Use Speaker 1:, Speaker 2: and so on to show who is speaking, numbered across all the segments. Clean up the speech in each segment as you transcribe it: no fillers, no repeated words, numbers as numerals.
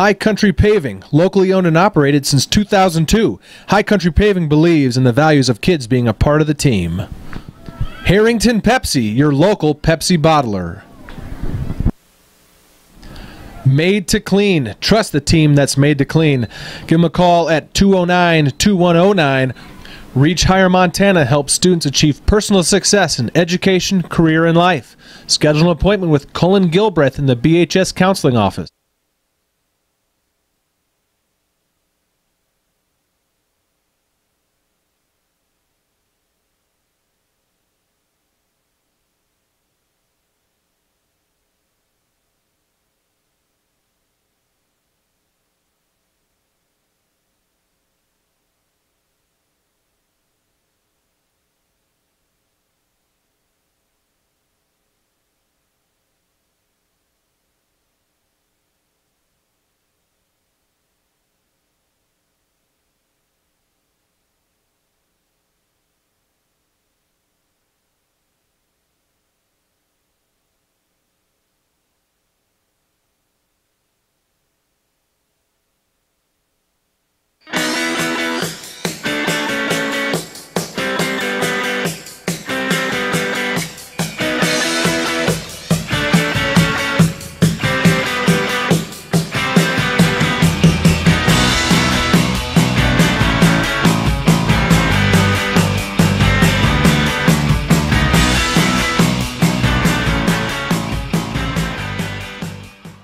Speaker 1: High Country Paving, locally owned and operated since 2002. High Country Paving believes in the values of kids being a part of the team. Harrington Pepsi, your local Pepsi bottler. Made to Clean. Trust the team that's made to clean. Give them a call at 209-2109. Reach Higher Montana helps students achieve personal success in education, career, and life. Schedule an appointment with Cullen Gilbreth in the BHS Counseling Office.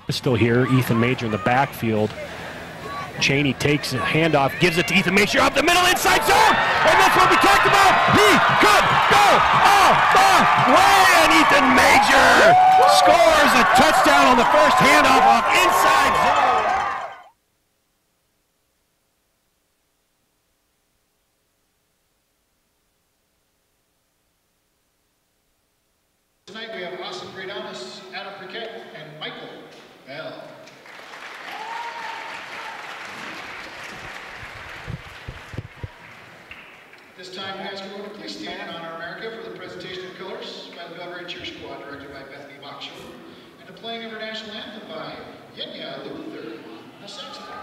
Speaker 2: Still here, Ethan Major in the backfield. Cheney takes a handoff, gives it to Ethan Major up the middle, inside zone, and that's what we talked about. He could go all the way, and Ethan Major scores a touchdown on the first handoff off inside zone.
Speaker 3: Tonight we have Austin Gradalis, Adam Priquet, and Michael Bell. This time, guys, we're going to please stand in honor America for the presentation of colors by the Belgrade Cheer Squad, directed by Bethany Bachshaw, and the playing of our national anthem by Yenya Luther on the saxophone.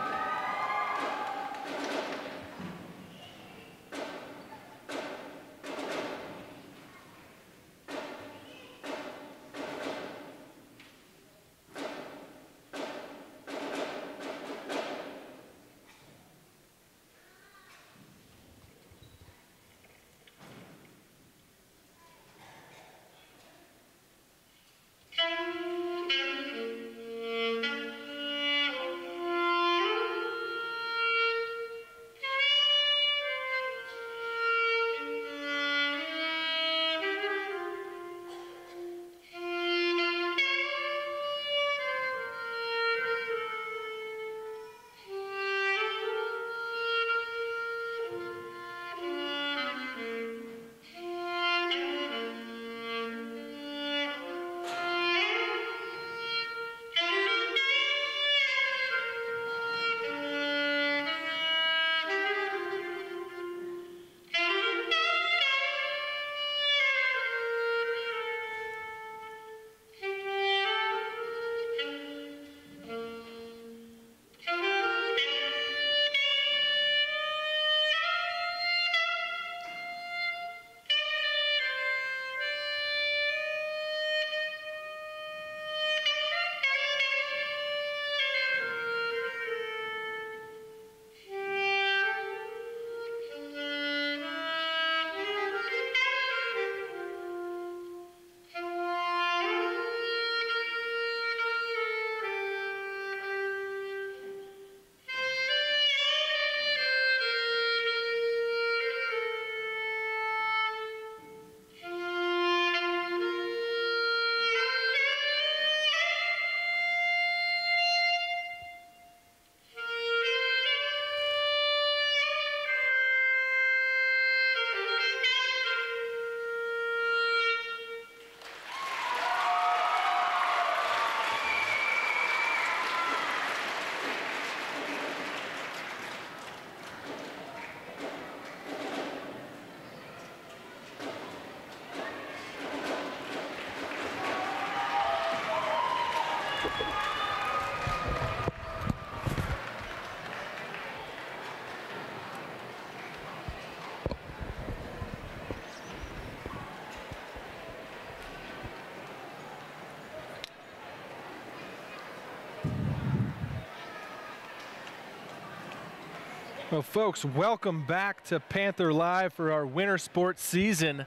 Speaker 1: Well, folks, welcome back to Panther Live for our winter sports season.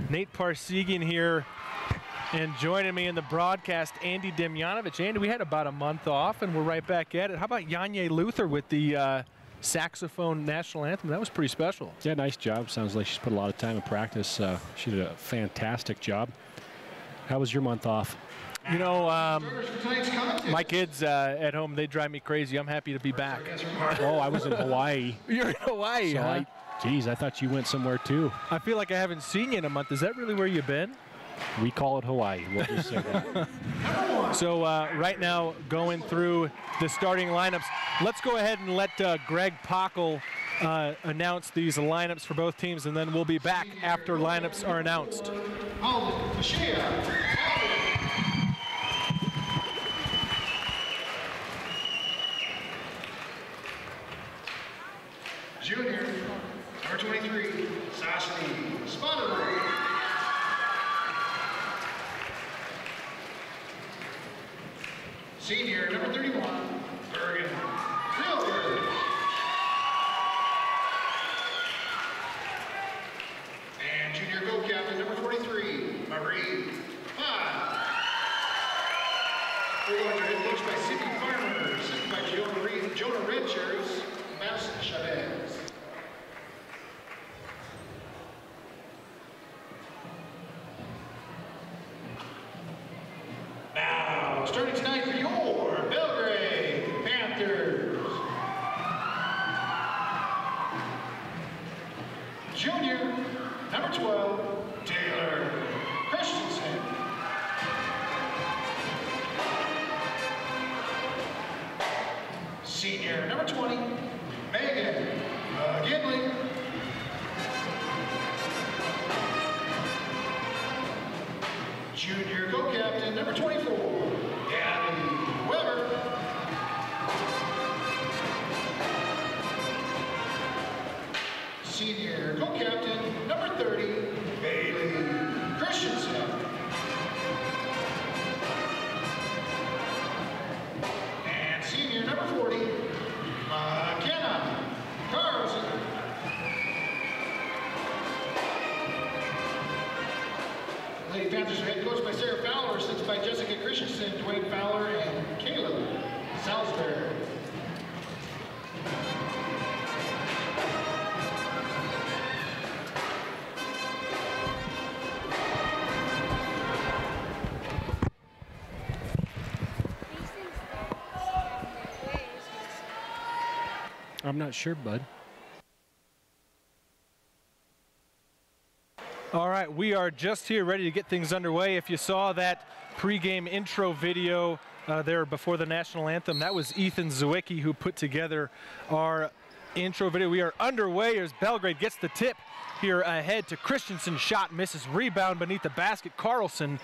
Speaker 1: Nate Parsegian here, and joining me in the broadcast, Andy Demjanovic. Andy, we had about a month off, and we're right back at it. How about Janja Luther with the saxophone national anthem? That was pretty special.
Speaker 2: Yeah, nice job. Sounds like she's put a lot of time in practice. She did a fantastic job. How was your month off?
Speaker 1: You know, my kids at home, they drive me crazy. I'm happy to be back.
Speaker 2: Oh, I was in Hawaii.
Speaker 1: You're in Hawaii,
Speaker 2: so
Speaker 1: huh?
Speaker 2: Geez, I thought you went somewhere too.
Speaker 1: I feel like I haven't seen you in a month. Is that really where you've been?
Speaker 2: We call it Hawaii. We'll just say that.
Speaker 1: So right now, going through the starting lineups, let's go ahead and let Greg Pockel announce these lineups for both teams, and then we'll be back after lineups are announced.
Speaker 3: Junior, number 23, Sashni Spotted. Senior, number 31, Bergen Grillberg. And junior co-captain, number 43, Marie Pye. 400 head coached by Sydney Farmer, assisted by Jonah Redshirts, Mass Chavez. Now, starting tonight for your Belgrade Panthers. Junior, number 12, Taylor Christensen. Senior, number 20, Megan McGinley. Junior co-captain, number 24, Gabby Weber. Senior co-captain, number 30, Bailey Christensen. And senior, number 40, McKenna Carlson. Lady Panthers are head coached by Sarah Fowler, assisted by Jessica Christensen, Dwayne Fowler, and Caleb Salisbury.
Speaker 2: I'm not sure, bud.
Speaker 1: All right, we are just here ready to get things underway. If you saw that pregame intro video there before the national anthem, that was Ethan Zwicky who put together our intro video. We are underway as Belgrade gets the tip here ahead to Christensen. Shot misses, rebound beneath the basket. Carlson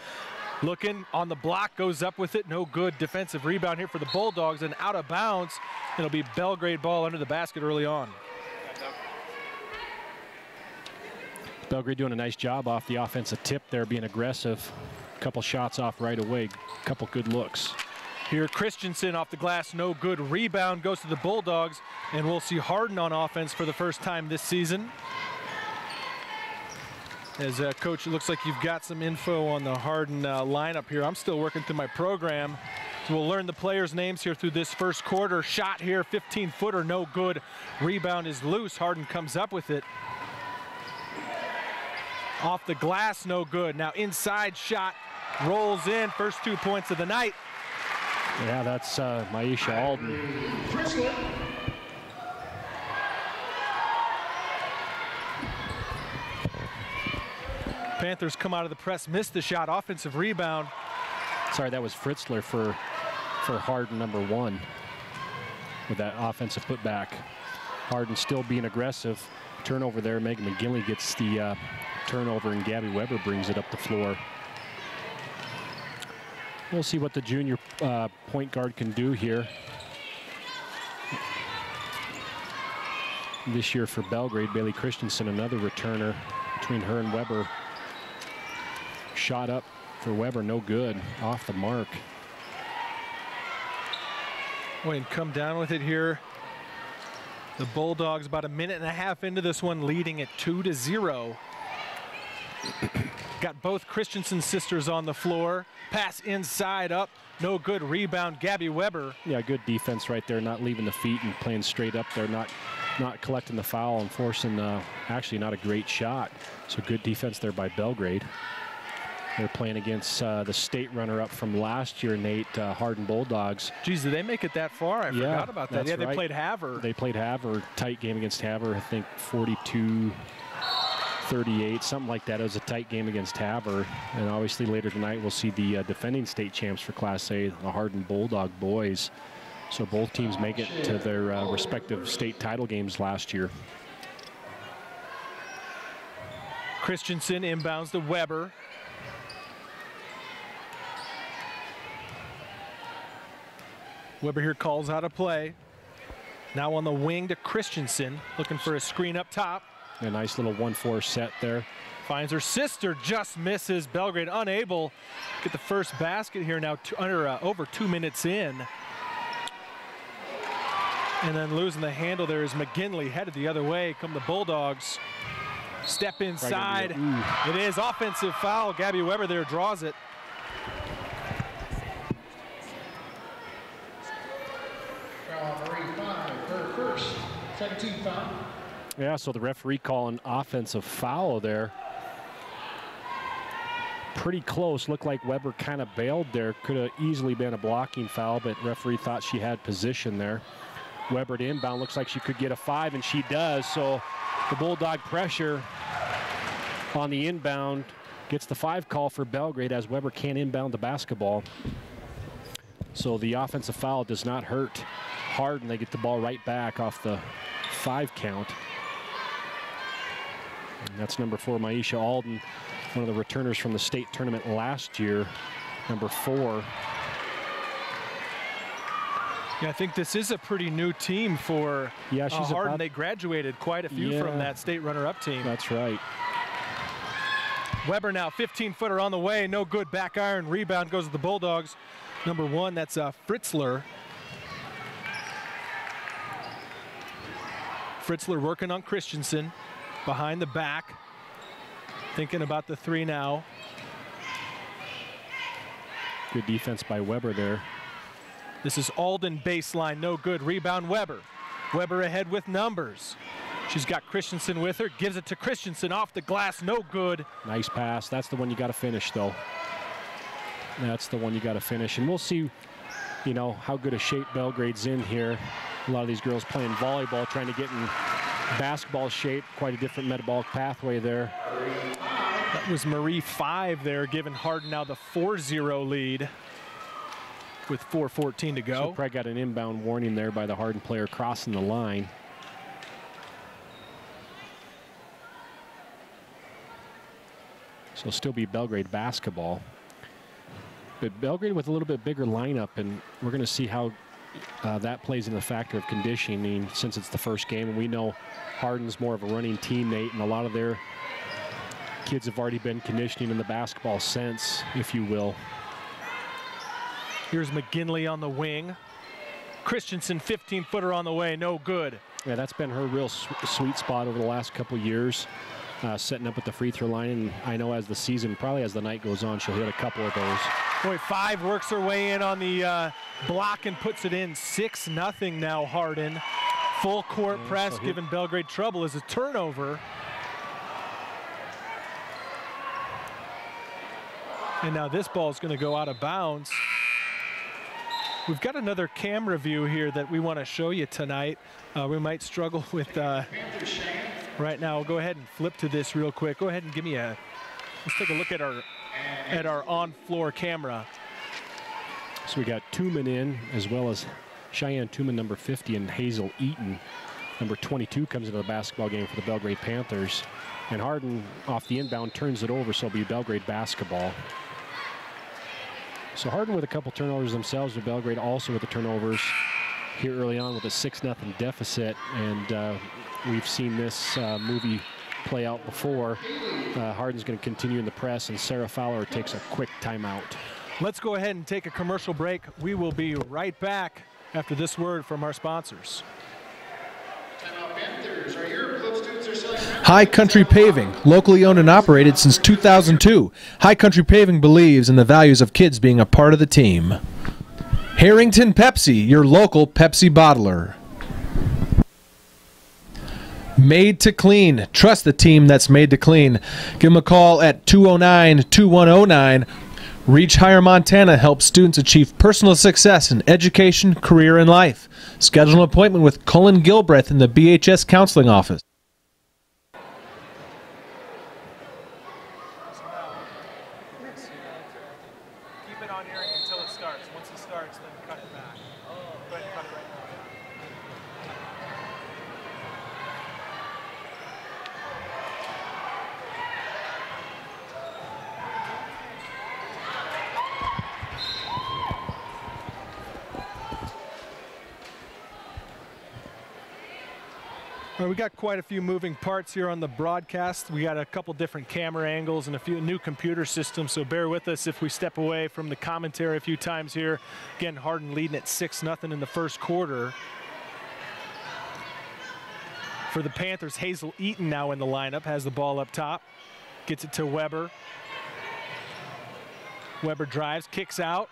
Speaker 1: looking on the block, goes up with it. No good defensive rebound here for the Bulldogs, and out of bounds. It'll be Belgrade ball under the basket early on.
Speaker 2: Belgrade doing a nice job off the offensive tip there, being aggressive. A couple shots off right away, a couple good looks.
Speaker 1: Here Christensen off the glass, no good. Rebound goes to the Bulldogs, and we'll see Hardin on offense for the first time this season. As Coach, it looks like you've got some info on the Hardin lineup here. I'm still working through my program. So we'll learn the players' names here through this first quarter. Shot here, 15-footer, no good. Rebound is loose. Hardin comes up with it. Off the glass, no good. Now inside shot, rolls in. First 2 points of the night.
Speaker 2: Yeah, that's Maisha Alden.
Speaker 1: Panthers come out of the press, missed the shot. Offensive rebound.
Speaker 2: Sorry, that was Fritzler for Hardin, number 1, with that offensive putback. Hardin still being aggressive. Turnover there. Megan McGinley gets the turnover, and Gabby Weber brings it up the floor. We'll see what the junior point guard can do here. This year for Belgrade, Bailey Christensen, another returner between her and Weber. Shot up for Weber, no good, off the mark.
Speaker 1: Boy, and come down with it here. The Bulldogs about a minute and a half into this one, leading at 2-0. Got both Christensen sisters on the floor. Pass inside, up, no good. Rebound, Gabby Weber.
Speaker 2: Yeah, good defense right there, not leaving the feet and playing straight up there, not collecting the foul and forcing actually not a great shot. So good defense there by Belgrade. They're playing against the state runner-up from last year, Nate, Hardin Bulldogs.
Speaker 1: Geez, did they make it that far? I forgot about that. Yeah, they played Havre.
Speaker 2: They played Havre, tight game against Havre, I think 42-38, something like that. It was a tight game against Havre. And obviously later tonight we'll see the defending state champs for Class A, the Hardin Bulldog boys. So both teams make it to their respective state title games last year.
Speaker 1: Christensen inbounds to Weber. Weber here calls out a play. Now on the wing to Christensen, looking for a screen up top.
Speaker 2: A nice little 1-4 set there.
Speaker 1: Finds her sister, just misses. Belgrade unable to get the first basket here now over 2 minutes in. And then losing the handle there is McGinley, headed the other way. Come the Bulldogs. Step inside. It is offensive foul. Gabby Weber there draws it.
Speaker 3: Marie 5, her first, second team foul.
Speaker 2: Yeah, so the referee calling offensive foul there. Pretty close. Looked like Weber kind of bailed there. Could have easily been a blocking foul, but referee thought she had position there. Weber to inbound. Looks like she could get a 5, and she does. So the Bulldog pressure on the inbound gets the 5 call for Belgrade as Weber can't inbound the basketball. So the offensive foul does not hurt Hardin. They get the ball right back off the 5 count. And that's number 4, Maisha Alden, one of the returners from the state tournament last year, number 4.
Speaker 1: Yeah, I think this is a pretty new team for Hardin. They graduated quite a few from that state runner-up team.
Speaker 2: That's right.
Speaker 1: Weber now, 15-footer on the way. No good, back iron. Rebound goes to the Bulldogs. Number 1, that's Fritzler. Fritzler working on Christensen. Behind the back. Thinking about the 3 now.
Speaker 2: Good defense by Weber there.
Speaker 1: This is Alden baseline, no good. Rebound Weber. Weber ahead with numbers. She's got Christensen with her, gives it to Christensen off the glass, no good.
Speaker 2: Nice pass. That's the one you got to finish, though. That's the one you got to finish. And we'll see, you know, how good a shape Belgrade's in here. A lot of these girls playing volleyball, trying to get in basketball shape. Quite a different metabolic pathway there.
Speaker 1: That was Marie 5 there, giving Hardin now the 4-0 lead with 4:14 to go.
Speaker 2: So Preg got an inbound warning there by the Hardin player crossing the line. So still be Belgrade basketball. But Belgrade with a little bit bigger lineup, and we're going to see how that plays into the factor of conditioning since it's the first game. And we know Hardin's more of a running teammate, and a lot of their kids have already been conditioning in the basketball sense, if you will.
Speaker 1: Here's McGinley on the wing. Christensen, 15-footer on the way, no good.
Speaker 2: Yeah, that's been her real sweet spot over the last couple years, setting up at the free throw line. And I know as the season, probably as the night goes on, she'll hit a couple of those.
Speaker 1: Boy, 5 works her way in on the block and puts it in. 6-0 now, Hardin. Full court press, so giving Belgrade trouble as a turnover. And now this ball is going to go out of bounds. We've got another camera view here that we want to show you tonight. We might struggle with right now. We'll go ahead and flip to this real quick. Go ahead and give me let's take a look at our on-floor camera.
Speaker 2: So we got Tooman in, as well as Cheyenne Tooman, number 50, and Hazel Eaton, number 22, comes into the basketball game for the Belgrade Panthers. And Hardin, off the inbound, turns it over, so it'll be Belgrade basketball. So Hardin with a couple turnovers themselves, but Belgrade also with the turnovers here early on with a 6-0 deficit. And we've seen this movie play out before. Hardin's going to continue in the press, and Sarah Fowler takes a quick timeout.
Speaker 1: Let's go ahead and take a commercial break. We will be right back after this word from our sponsors. High Country Paving, locally owned and operated since 2002. High Country Paving believes in the values of kids being a part of the team. Harrington Pepsi, your local Pepsi bottler. Made to Clean. Trust the team that's made to clean. Give them a call at 209-2109. Reach Higher Montana helps students achieve personal success in education, career, and life. Schedule an appointment with Cullen Gilbreth in the BHS Counseling Office.
Speaker 4: Keep it on here until it starts. Once it starts, then cut it back. Go ahead and cut it right now.
Speaker 1: All right, we got quite a few moving parts here on the broadcast. We got a couple different camera angles and a few new computer systems, so bear with us if we step away from the commentary a few times here. Again, Hardin leading at 6-0 in the first quarter. For the Panthers, Hazel Eaton now in the lineup, has the ball up top, gets it to Weber. Weber drives, kicks out,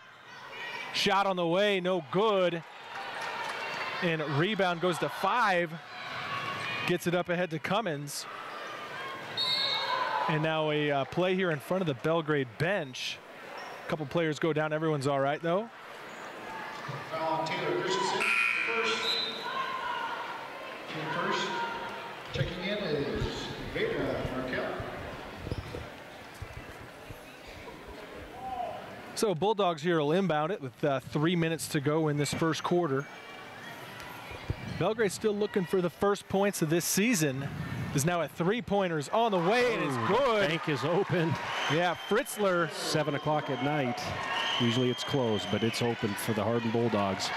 Speaker 1: shot on the way, no good. And rebound goes to 5. Gets it up ahead to Cummins. And now a play here in front of the Belgrade bench. A couple players go down. Everyone's all right, though.
Speaker 3: Foul on Taylor Christensen, first. Team first. Checking in is Veda Markel.
Speaker 1: So Bulldogs here will inbound it with 3 minutes to go in this first quarter. Belgrade still looking for the first points of this season. Is now at 3-pointers on the way and is good.
Speaker 2: Bank is open.
Speaker 1: Yeah, Fritzler.
Speaker 2: 7 o'clock at night. Usually it's closed, but it's open for the Hardin Bulldogs.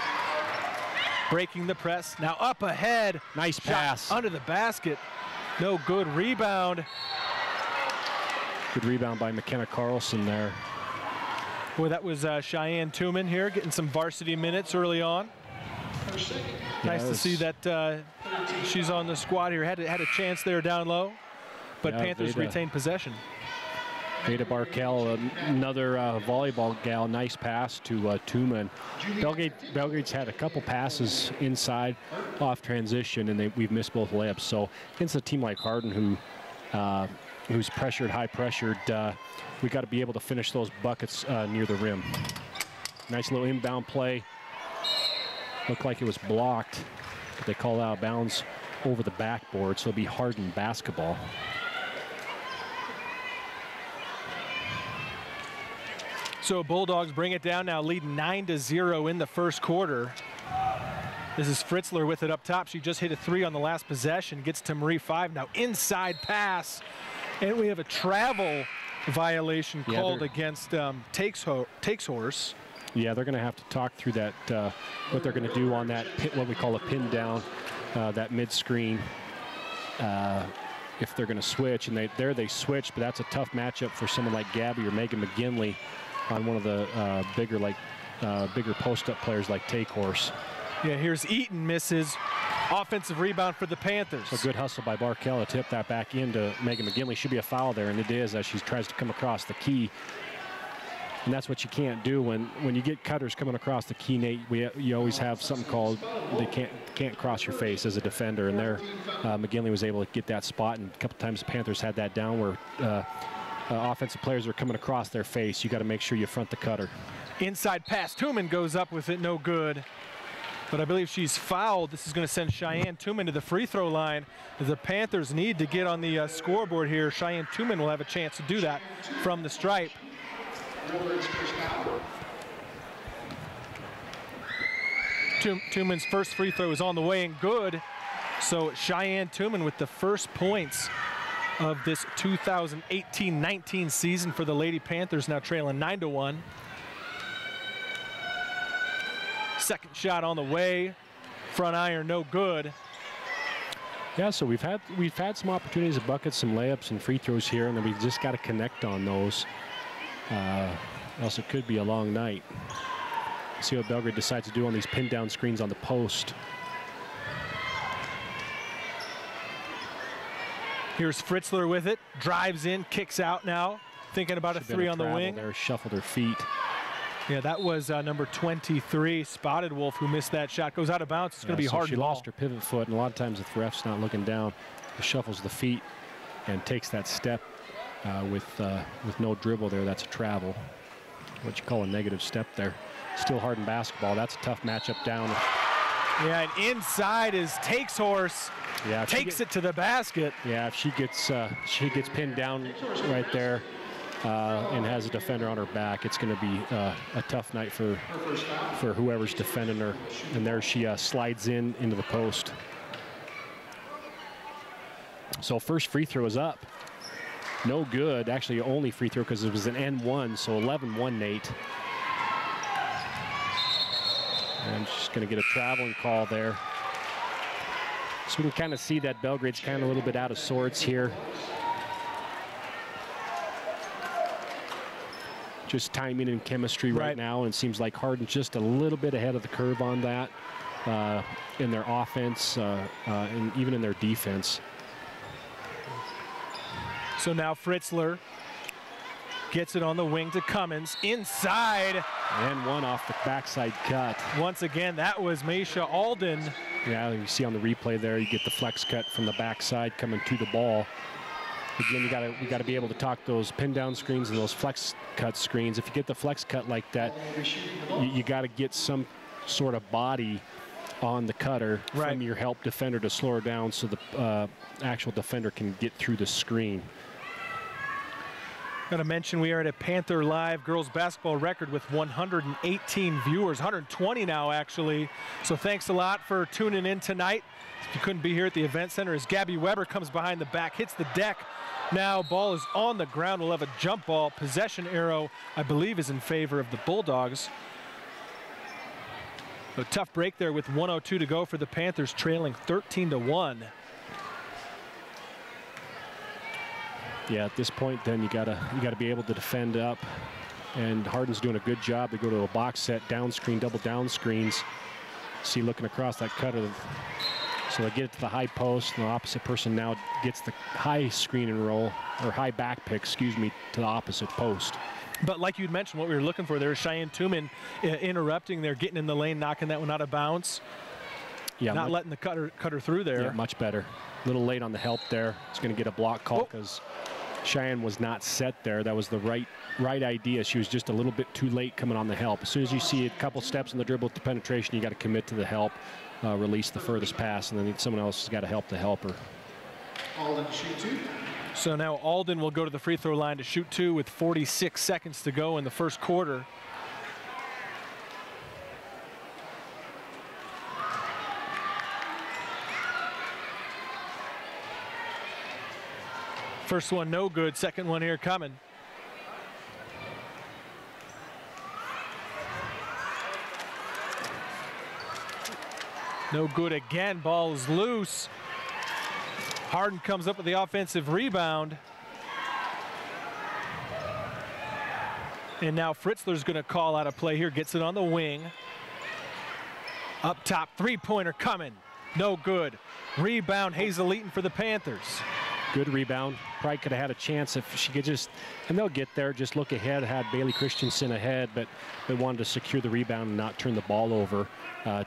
Speaker 1: Breaking the press. Now up ahead.
Speaker 2: Nice pass.
Speaker 1: Under the basket. No good. Rebound.
Speaker 2: Good rebound by McKenna Carlson there.
Speaker 1: Boy, that was Cheyenne Tuman here getting some varsity minutes early on. Nice to see that she's on the squad here. Had a chance there down low, but
Speaker 2: yeah,
Speaker 1: Panthers retained possession.
Speaker 2: Veda Barkel, another volleyball gal. Nice pass to Tuman. Belgrade's had a couple passes inside off transition, and we've missed both layups. So against a team like Hardin, who's pressured, high pressured, we got to be able to finish those buckets near the rim. Nice little inbound play. Looked like it was blocked, but they called out of bounds over the backboard, so it'll be Hardin basketball.
Speaker 1: So Bulldogs bring it down now, lead 9-0 in the first quarter. This is Fritzler with it up top. She just hit a 3 on the last possession, gets to Marie 5. Now inside pass, and we have a travel violation called against Takes Horse.
Speaker 2: Yeah, they're going to have to talk through that, what they're going to do on that, what we call a pin down, that mid-screen, if they're going to switch. And they switch, but that's a tough matchup for someone like Gabby or Megan McGinley on one of the bigger post-up players like Take Horse.
Speaker 1: Yeah, here's Eaton, misses. Offensive rebound for the Panthers.
Speaker 2: A good hustle by Barkel to tip that back into Megan McGinley. Should be a foul there, and it is as she tries to come across the key. And that's what you can't do when you get cutters coming across the key, Nate. You always have something called they can't cross your face as a defender, and there McGinley was able to get that spot, and a couple times the Panthers had that down where offensive players are coming across their face. You got to make sure you front the cutter.
Speaker 1: Inside pass, Tuman goes up with it, no good. But I believe she's fouled. This is going to send Cheyenne Tuman to the free throw line. The Panthers need to get on the scoreboard here. Cheyenne Tuman will have a chance to do that from the stripe. Tuman's first free throw is on the way and good. So Cheyenne Tuman with the first points of this 2018-19 season for the Lady Panthers, now trailing 9-1. Second shot on the way, front iron no good.
Speaker 2: Yeah, so we've had some opportunities to bucket some layups and free throws here, and then we've just got to connect on those. Else it could be a long night. See what Belgrade decides to do on these pin down screens on the post.
Speaker 1: Here's Fritzler with it, drives in, kicks out now, thinking about a three on the wing.
Speaker 2: There, shuffled her feet.
Speaker 1: Yeah, that was number 23, Spotted Wolf, who missed that shot. Goes out of bounds. It's going to be hard.
Speaker 2: She lost her pivot foot, and a lot of times if the ref's not looking down, he shuffles the feet and takes that step with no dribble there. That's a travel. What you call a negative step there. Still Hardin basketball. That's a tough matchup down.
Speaker 1: Yeah, and inside is Takes Horse.
Speaker 2: Yeah,
Speaker 1: takes it to the basket.
Speaker 2: Yeah, if she gets pinned down right there and has a defender on her back, it's going to be a tough night for whoever's defending her. And there she slides into the post. So first free throw is up. No good. Actually, only free throw because it was an N1, so 11-1 Nate. And she's going to get a traveling call there. So we can kind of see that Belgrade's kind of a little bit out of sorts here. Just timing and chemistry right now, and it seems like Hardin's just a little bit ahead of the curve on that in their offense and even in their defense.
Speaker 1: So now Fritzler gets it on the wing to Cummins. Inside.
Speaker 2: And one off the backside cut.
Speaker 1: Once again, that was Maisha Alden.
Speaker 2: Yeah, you see on the replay there, you get the flex cut from the backside coming to the ball. Again, you got to be able to talk those pin down screens and those flex cut screens. If you get the flex cut like that, you got to get some sort of body on the cutter from your help defender to slow her down so the actual defender can get through the screen.
Speaker 1: Got to mention we are at a Panther Live girls basketball record with 118 viewers, 120 now actually. So thanks a lot for tuning in tonight. If you couldn't be here at the event center, as Gabby Weber comes behind the back, hits the deck. Now ball is on the ground. We'll have a jump ball. Possession arrow, I believe, is in favor of the Bulldogs. A tough break there with 1:02 to go for the Panthers, trailing 13-1.
Speaker 2: Yeah, at this point, then you gotta be able to defend up, and Hardin's doing a good job. They go to a box set, down screen, double down screens. See, looking across that cutter, so they get it to the high post, and the opposite person now gets the high screen and roll, or high back pick, excuse me, to the opposite post.
Speaker 1: But like you'd mentioned, what we were looking for there is Cheyenne Tuman interrupting there, getting in the lane, knocking that one out of bounds. Yeah, not letting the cutter through there.
Speaker 2: Yeah, much better. A little late on the help there. It's going to get a block call because Cheyenne was not set there. That was the right idea. She was just a little bit too late coming on the help. As soon as you see a couple steps in the dribble to penetration, you got to commit to the help, release the furthest pass, and then someone else has got to help the helper.
Speaker 3: Alden shoot two.
Speaker 1: So now Alden will go to the free throw line to shoot two with 46 seconds to go in the first quarter. First one no good, second one here coming. No good again, ball is loose. Hardin comes up with the offensive rebound. And now Fritzler's gonna call out a play here, gets it on the wing. Up top, three-pointer coming, no good. Rebound, Hazel Eaton for the Panthers.
Speaker 2: Good rebound. Probably could have had a chance if she could just, and they'll get there, just look ahead, had Bailey Christensen ahead, but they wanted to secure the rebound and not turn the ball over,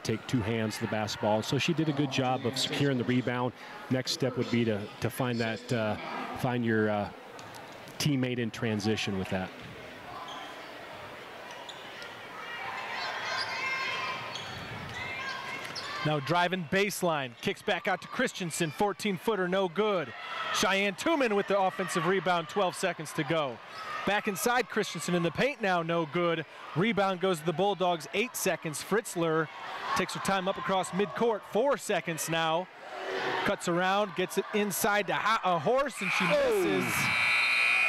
Speaker 2: take two hands to the basketball. So she did a good job of securing the rebound. Next step would be to find that, find your teammate in transition with that.
Speaker 1: Now driving baseline, kicks back out to Christensen, 14-footer, no good. Cheyenne Tuman with the offensive rebound, 12 seconds to go. Back inside Christensen in the paint now, no good. Rebound goes to the Bulldogs, 8 seconds. Fritzler takes her time up across midcourt, 4 seconds now. Cuts around, gets it inside to a Horse, and she misses.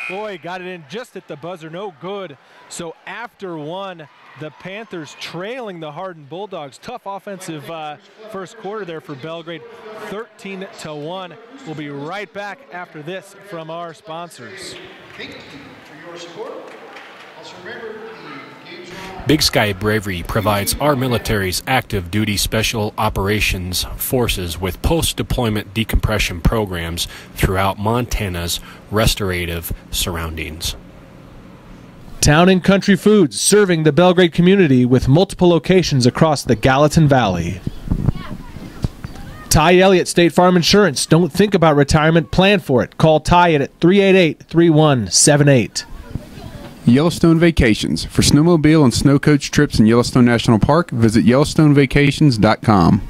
Speaker 1: Boy, got it in just at the buzzer, no good. So after one, the Panthers trailing the Hardin Bulldogs. Tough offensive first quarter there for Belgrade, 13-1. We'll be right back after this from our sponsors.
Speaker 3: Thank you for your support. Also remember, the games are on.
Speaker 2: Big Sky Bravery provides our military's active duty special operations forces with post-deployment decompression programs throughout Montana's restorative surroundings.
Speaker 1: Town and Country Foods, serving the Belgrade community with multiple locations across the Gallatin Valley. Ty Elliott State Farm Insurance. Don't think about retirement, plan for it. Call Ty at 388-3178.
Speaker 5: Yellowstone Vacations. For snowmobile and snow coach trips in Yellowstone National Park, visit YellowstoneVacations.com.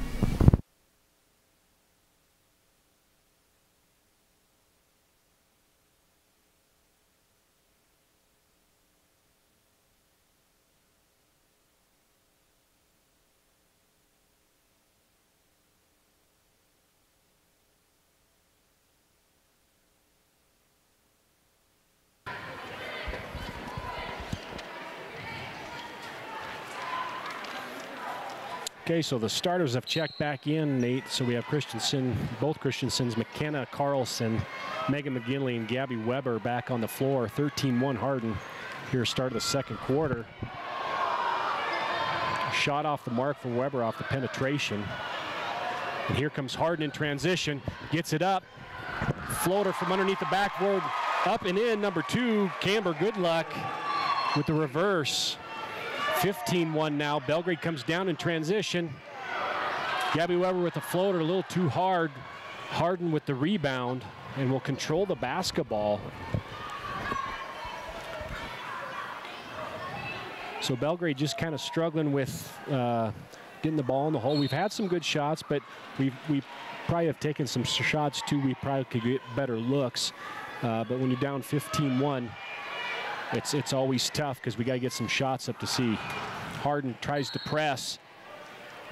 Speaker 2: Okay, so the starters have checked back in, Nate. So we have Christensen, both Christensens, McKenna Carlson, Megan McGinley, and Gabby Weber back on the floor. 13-1 Hardin here, start of the second quarter. Shot off the mark for Weber off the penetration. And here comes Hardin in transition, gets it up. Floater from underneath the backboard, up and in, number 2, Camber Goodluck with the reverse. 15-1 now. Belgrade comes down in transition. Gabby Weber with the floater, a little too hard. Hardin with the rebound and will control the basketball. So Belgrade just kind of struggling with getting the ball in the hole. We've had some good shots, but we probably have taken some shots too. We probably could get better looks. But when you're down 15-1, it's always tough because we got to get some shots up to see. Hardin tries to press.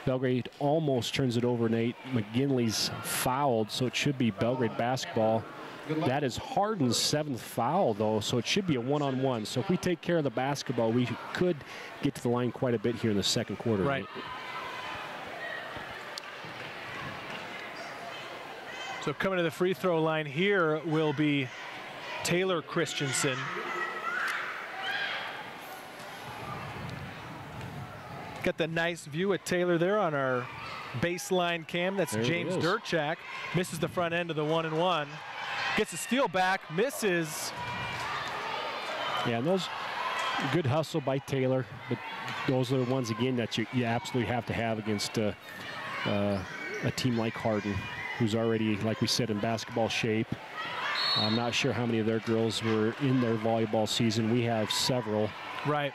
Speaker 2: Belgrade almost turns it over, Nate. McGinley's fouled, so it should be Belgrade basketball. That is Hardin's 7th foul, though, so it should be a one-on-one. So if we take care of the basketball, we could get to the line quite a bit here in the second quarter.
Speaker 4: Right.
Speaker 2: Nate.
Speaker 4: So coming to the free throw line here will be Taylor Christensen. Got the nice view of Taylor there on our baseline cam. That's
Speaker 2: there
Speaker 4: James Durchak. Misses the front end of the 1-and-1. Gets a steal back, misses.
Speaker 2: Yeah, and those good hustle by Taylor, but those are the ones again that you absolutely have to have against a team like Hardin, who's already, like we said, in basketball shape. I'm not sure how many of their girls were in their volleyball season. We have several.
Speaker 4: Right.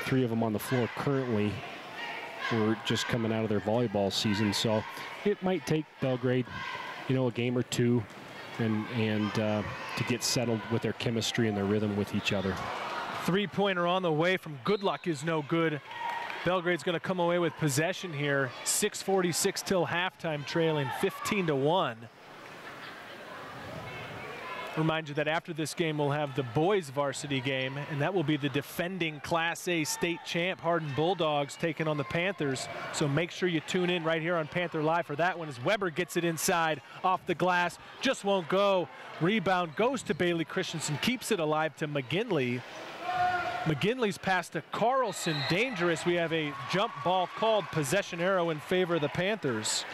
Speaker 2: 3 of them on the floor currently were just coming out of their volleyball season. So it might take Belgrade, a game or two and to get settled with their chemistry and their rhythm with each other.
Speaker 4: 3-pointer on the way from Goodluck is no good. Belgrade's going to come away with possession here. 6:46 till halftime, trailing 15-1. Remind you that after this game we'll have the boys varsity game, and that will be the defending Class A state champ Hardin Bulldogs taking on the Panthers. So make sure you tune in right here on Panther Live for that one as Weber gets it inside off the glass. Just won't go. Rebound goes to Bailey Christensen, keeps it alive to McGinley. McGinley's pass to Carlson, dangerous. We have a jump ball called, possession arrow in favor of the Panthers.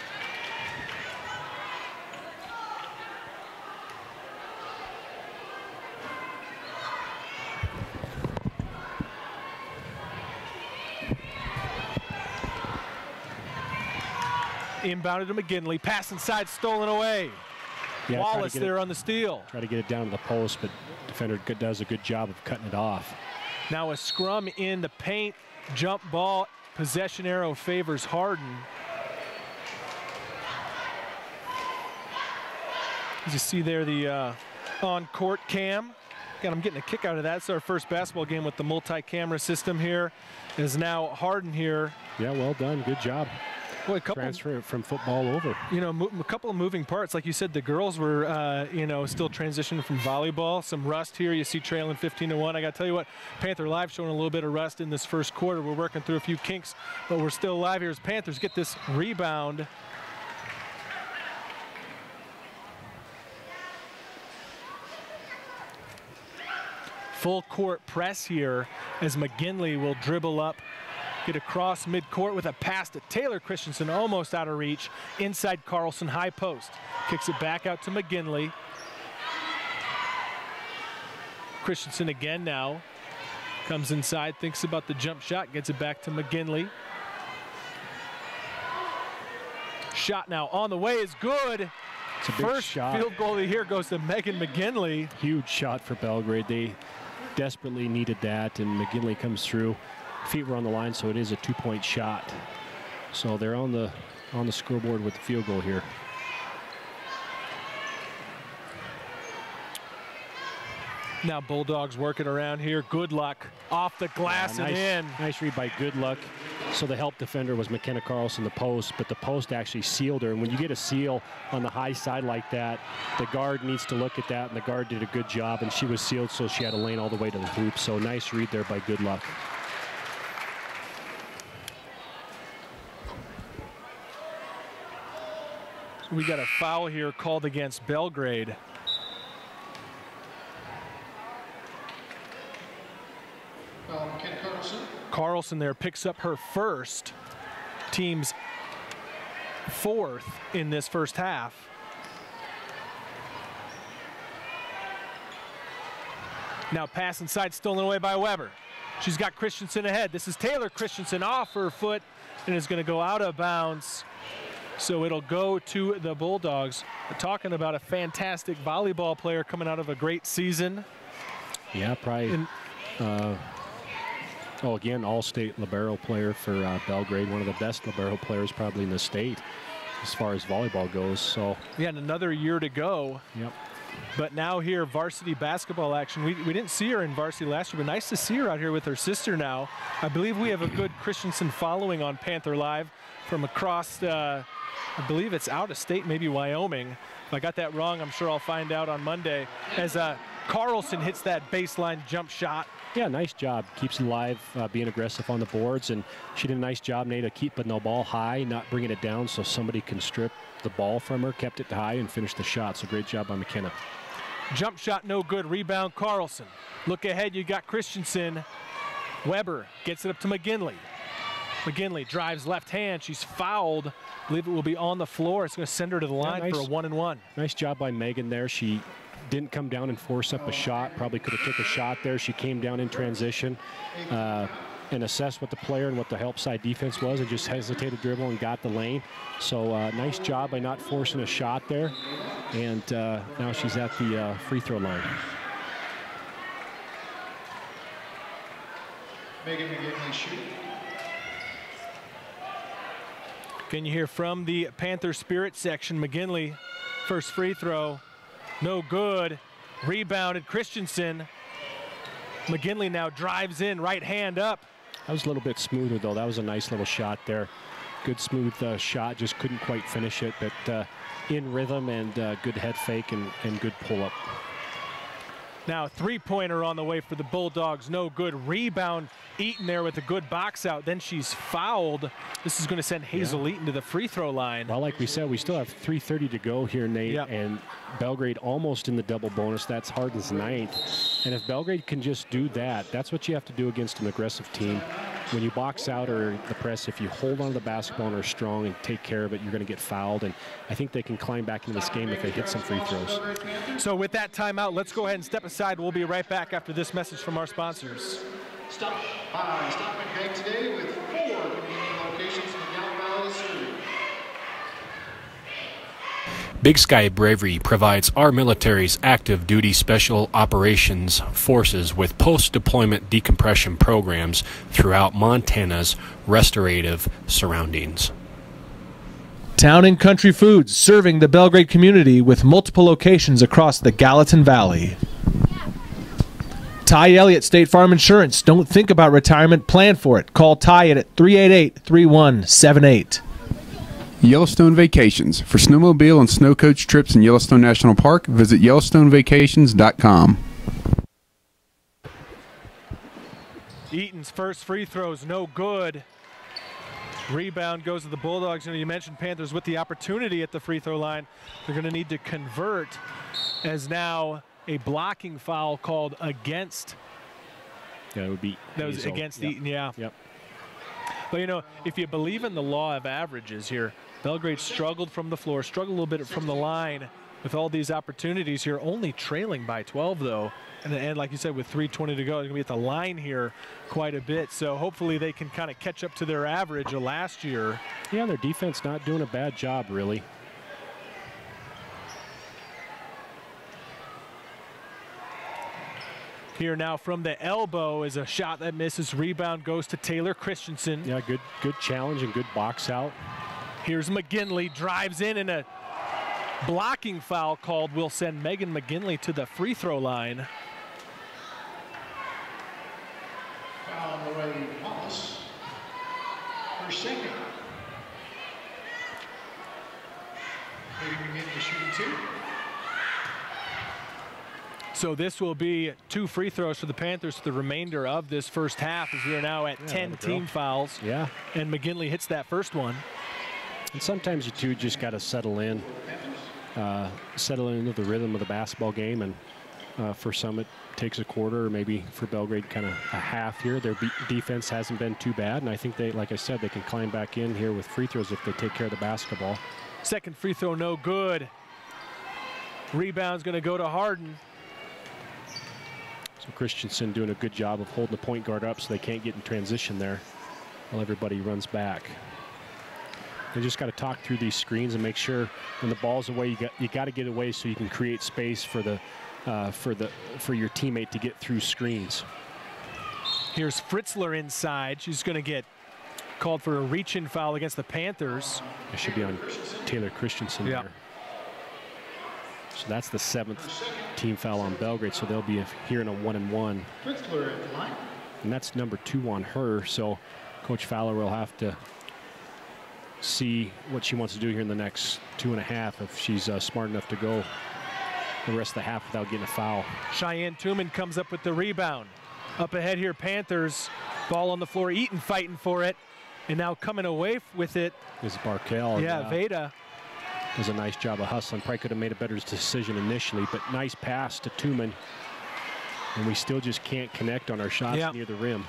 Speaker 4: Inbounded to McGinley, pass inside, stolen away.
Speaker 2: Yeah,
Speaker 4: Wallace there on the steal.
Speaker 2: Try to get it down to the post, but defender does a good job of cutting it off.
Speaker 4: Now a scrum in the paint, jump ball, possession arrow favors Hardin. As you see there, the on-court cam. God, I'm getting a kick out of that. It's our first basketball game with the multi-camera system here. Is now Hardin here.
Speaker 2: Yeah, well done, good job.
Speaker 4: Boy, a couple
Speaker 2: transfer from football over.
Speaker 4: A couple of moving parts. Like you said, the girls were, still transitioning from volleyball. Some rust here. You see trailing 15-1. I got to tell you what, Panther Live showing a little bit of rust in this first quarter. We're working through a few kinks, but we're still live here as Panthers get this rebound. full court press here as McGinley will dribble up, get across midcourt with a pass to Taylor Christensen, almost out of reach. Inside Carlson, high post. Kicks it back out to McGinley. Christensen again now. Comes inside, thinks about the jump shot, gets it back to McGinley. Shot now on the way is good.
Speaker 2: It's a big
Speaker 4: First
Speaker 2: shot.
Speaker 4: field goal of the year goes to Megan McGinley.
Speaker 2: Huge shot for Belgrade. They desperately needed that, and McGinley comes through. Feet were on the line, so it is a 2-point shot. So they're on the scoreboard with the field goal here.
Speaker 4: Now Bulldogs working around here. Good luck off the glass and in.
Speaker 2: Nice read by Good Luck. So the help defender was McKenna Carlson, the post, but the post actually sealed her. And when you get a seal on the high side like that, the guard needs to look at that, and the guard did a good job, and she was sealed, so she had a lane all the way to the hoop. So nice read there by Good Luck.
Speaker 4: We got a foul here called against Belgrade. Carlson there picks up her first, team's fourth in this first half. Now pass inside, stolen away by Weber. She's got Christensen ahead. This is Taylor Christensen off her foot and is going to go out of bounds. So it'll go to the Bulldogs. We're talking about a fantastic volleyball player coming out of a great season.
Speaker 2: Yeah, probably. Oh, again, all-state libero player for Belgrade, one of the best libero players probably in the state as far as volleyball goes. So
Speaker 4: yeah, and another year to go.
Speaker 2: Yep.
Speaker 4: But now here, varsity basketball action. We didn't see her in varsity last year, but nice to see her out here with her sister now. I believe we have a good Christensen following on Panther Live from across, I believe it's out of state, maybe Wyoming. If I got that wrong, I'm sure I'll find out on Monday. As Carlson hits that baseline jump shot.
Speaker 2: Yeah, nice job. Keeps it alive, being aggressive on the boards, and she did a nice job, Nate, of keeping the ball high, not bringing it down so somebody can strip the ball from her, kept it high, and finished the shot. So great job by McKenna.
Speaker 4: Jump shot no good. Rebound Carlson. Look ahead, you got Christensen. Weber gets it up to McGinley. McGinley drives left hand. She's fouled. I believe it will be on the floor. It's going to send her to the line for a 1-and-1.
Speaker 2: Nice job by Megan there. She didn't come down and force up a shot. Probably could have took a shot there. She came down in transition and assessed what the player and what the help side defense was and just hesitated dribble and got the lane. So nice job by not forcing a shot there. And now she's at the free throw line.
Speaker 3: Megan McGinley shooting.
Speaker 4: Can you hear from the Panther Spirit section? McGinley, first free throw. No good. Rebounded Christensen. McGinley now drives in, right hand up.
Speaker 2: That was a little bit smoother, though. That was a nice little shot there. Good smooth shot, just couldn't quite finish it, but in rhythm and good head fake and good pull-up.
Speaker 4: Now three-pointer on the way for the Bulldogs. No good. Rebound Eaton there with a good box out. Then she's fouled. This is going to send Hazel Eaton to the free throw line.
Speaker 2: Well, like we said, we still have 3:30 to go here, Nate, and Belgrade almost in the double bonus. That's Hardin's ninth. And if Belgrade can just do that, that's what you have to do against an aggressive team. When you box out or the press, if you hold on to the basketball and are strong and take care of it, you're going to get fouled. And I think they can climb back into this game if they hit some free throws.
Speaker 4: So with that timeout, let's go ahead and step aside. We'll be right back after this message from our sponsors.
Speaker 3: Stop and Bank today with 4 convenient locations in the Gallup Valley to serve you.
Speaker 6: Big Sky Bravery provides our military's active duty special operations forces with post-deployment decompression programs throughout Montana's restorative surroundings.
Speaker 1: Town and Country Foods, serving the Belgrade community with multiple locations across the Gallatin Valley. Ty Elliott State Farm Insurance. Don't think about retirement, plan for it. Call Ty at 388-3178.
Speaker 5: Yellowstone Vacations. For snowmobile and snow coach trips in Yellowstone National Park, visit YellowstoneVacations.com.
Speaker 4: Eaton's first free throw is no good. Rebound goes to the Bulldogs. You mentioned Panthers with the opportunity at the free throw line. They're going to need to convert, as now a blocking foul called against
Speaker 6: Yeah, it would be
Speaker 4: That was
Speaker 6: Hazel.
Speaker 4: against
Speaker 6: Yep.
Speaker 4: Eaton, yeah.
Speaker 6: Yep.
Speaker 4: But, you know, if you believe in the law of averages here, Belgrade struggled from the floor, struggled a little bit from the line with all these opportunities here, only trailing by 12, though. And like you said, with 3:20 to go, they're going to be at the line here quite a bit. So hopefully they can kind of catch up to their average of last year.
Speaker 6: Yeah, their defense not doing a bad job, really.
Speaker 4: Here now from the elbow is a shot that misses. Rebound goes to Taylor Christensen.
Speaker 6: Yeah, good challenge and good box out.
Speaker 4: Here's McGinley, drives in, and a blocking foul called will send Megan McGinley to the free throw line.
Speaker 3: Foul on the way, Wallace. For second. Megan McGinley shooting 2.
Speaker 4: So this will be 2 free throws for the Panthers for the remainder of this first half, as we are now at 10 team fouls.
Speaker 6: Yeah.
Speaker 4: And McGinley hits that first one.
Speaker 6: And sometimes you two just got to settle into the rhythm of the basketball game. And for some, it takes a quarter, or maybe for Belgrade, kind of a half here. Their defense hasn't been too bad, and I think they, like I said, they can climb back in here with free throws if they take care of the basketball.
Speaker 4: Second free throw, no good. Rebound's going to go to Hardin.
Speaker 6: So Christensen doing a good job of holding the point guard up so they can't get in transition there while everybody runs back. They just got to talk through these screens and make sure when the ball's away, you got to get away so you can create space for your teammate to get through screens.
Speaker 4: Here's Fritzler inside. She's going to get called for a reach-in foul against the Panthers.
Speaker 6: It should be on Taylor Christensen there. So that's the 7th team foul on Belgrade, so they'll be here in a 1-and-1.
Speaker 3: Fritzler at the line.
Speaker 6: And that's number 2 on her, so Coach Fowler will have to see what she wants to do here in the next 2.5 if she's smart enough to go the rest of the half without getting a foul.
Speaker 4: Cheyenne Tooman comes up with the rebound. Up ahead here, Panthers. Ball on the floor, Eaton fighting for it. And now coming away with it
Speaker 6: Is Barkel.
Speaker 4: Yeah, Veda.
Speaker 6: Does a nice job of hustling. Probably could have made a better decision initially, but nice pass to Tooman. And we still just can't connect on our shots near the rim.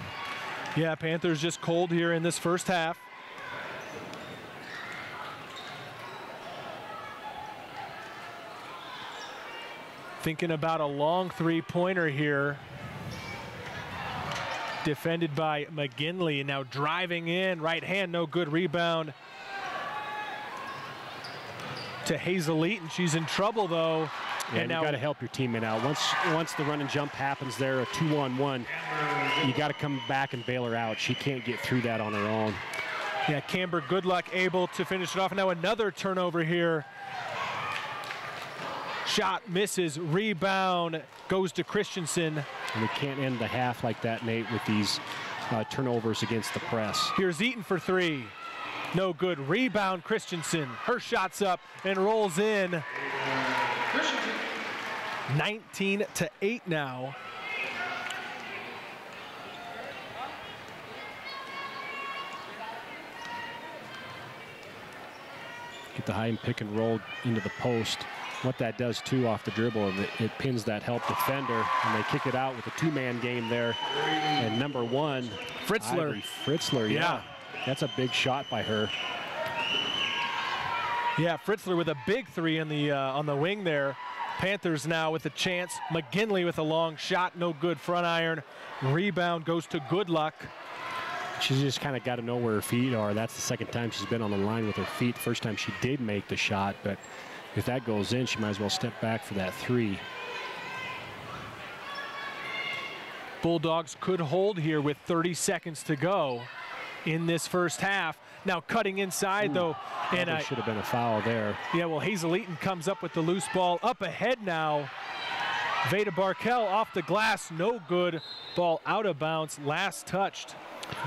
Speaker 4: Yeah, Panthers just cold here in this first half. Thinking about a long three-pointer here. Defended by McGinley, and now driving in, right hand, no good. Rebound to Hazel Eaton. She's in trouble though.
Speaker 6: Yeah,
Speaker 4: and now
Speaker 6: you got to help your teammate out. Once the run and jump happens there, a 2-on-1, you got to come back and bail her out. She can't get through that on her own.
Speaker 4: Yeah, Camber Goodluck able to finish it off. Now another turnover here. Shot misses, rebound goes to Christensen.
Speaker 6: And we can't end the half like that, Nate, with these turnovers against the press.
Speaker 4: Here's Eaton for 3. No good. Rebound Christensen. Her shot's up and rolls in. 19-8 now.
Speaker 6: Get the high and pick and roll into the post. What that does too off the dribble, it pins that help defender, and they kick it out with a 2-man game there. And number 1,
Speaker 4: Fritzler.
Speaker 6: Fritzler, yeah. That's a big shot by her.
Speaker 4: Yeah, Fritzler with a big 3 on the wing there. Panthers now with a chance. McGinley with a long shot, no good. Front iron. Rebound goes to Goodluck.
Speaker 6: She's just kind of got to know where her feet are. That's the second time she's been on the line with her feet. First time she did make the shot, but if that goes in, she might as well step back for that 3.
Speaker 4: Bulldogs could hold here with 30 seconds to go in this first half. Now cutting inside though. And
Speaker 6: there should have been a foul there.
Speaker 4: Yeah, well, Hazel Eaton comes up with the loose ball. Up ahead now. Veda Barkel off the glass, no good. Ball out of bounds, last touched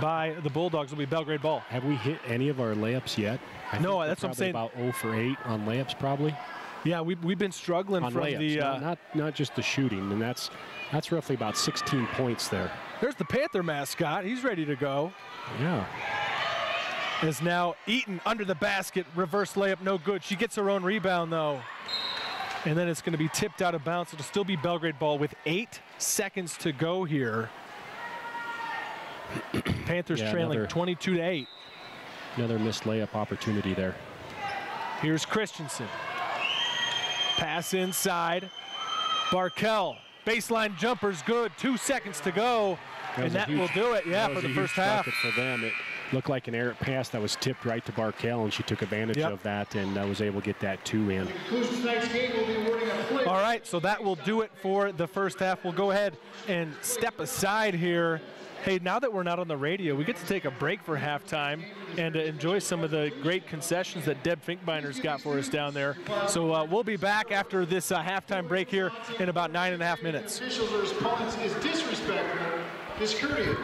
Speaker 4: by the Bulldogs. Will be Belgrade ball.
Speaker 6: Have we hit any of our layups yet?
Speaker 4: No, that's what I'm saying.
Speaker 6: About 0 for 8 on layups, probably.
Speaker 4: Yeah, we've been struggling
Speaker 6: on
Speaker 4: from
Speaker 6: layups, not just the shooting, and that's roughly about 16 points there.
Speaker 4: There's the Panther mascot. He's ready to go.
Speaker 6: Yeah.
Speaker 4: Is now Eaton under the basket, reverse layup, no good. She gets her own rebound though, and then it's going to be tipped out of bounds. It'll still be Belgrade ball with 8 seconds to go here. Panthers trailing 22-8.
Speaker 2: Another missed layup opportunity there.
Speaker 4: Here's Christensen. Pass inside. Barkell. Baseline jumper's good. 2 seconds to go. And that will do it, for the first half.
Speaker 2: For them, it looked like an errant pass that was tipped right to Barkell, and she took advantage of that and was able to get that 2 in.
Speaker 4: All right, so that will do it for the first half. We'll go ahead and step aside here. Hey, now that we're not on the radio, we get to take a break for halftime and enjoy some of the great concessions that Deb Finkbinder's got for us down there. So we'll be back after this halftime break here in about 9.5 minutes.
Speaker 3: Officials or opponents is disrespectful, discourteous.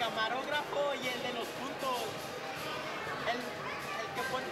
Speaker 7: camarógrafo y el de los puntos. El que pone...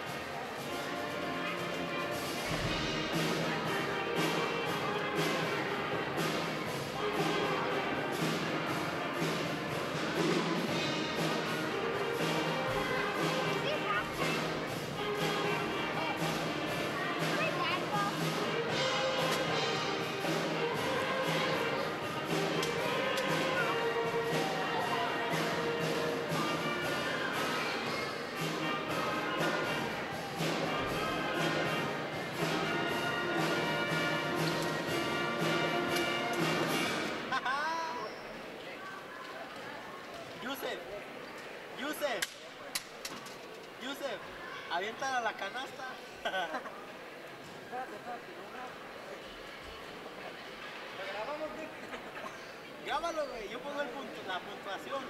Speaker 7: la canasta. ¿Lo grabamos, Dick? Grábalo, güey. Yo pongo la puntuación.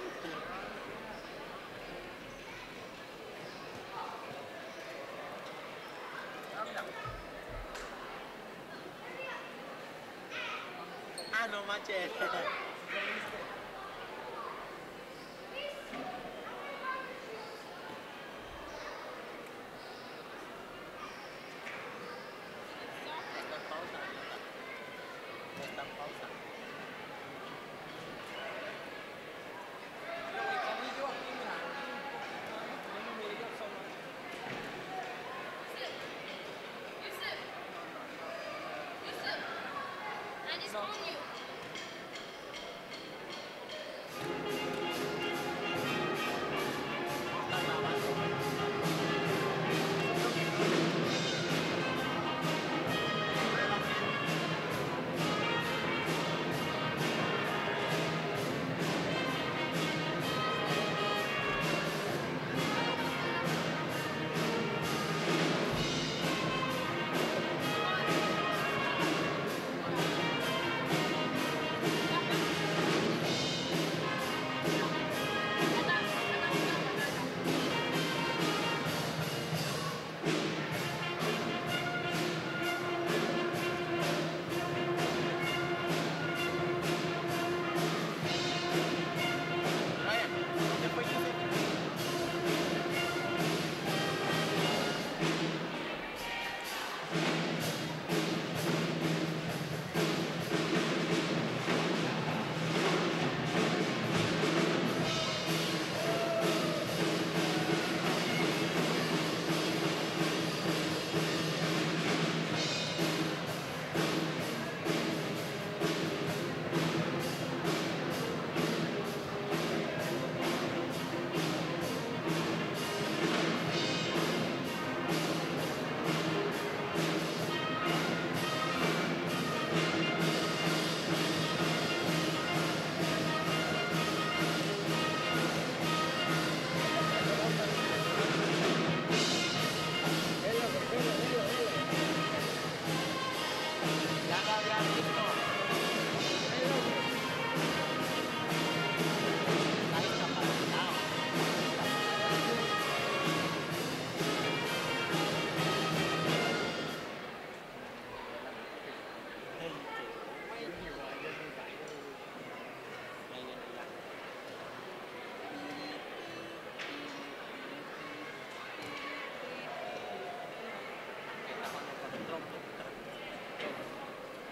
Speaker 7: Ah, no manches. Está en pausa.
Speaker 8: And it's on you.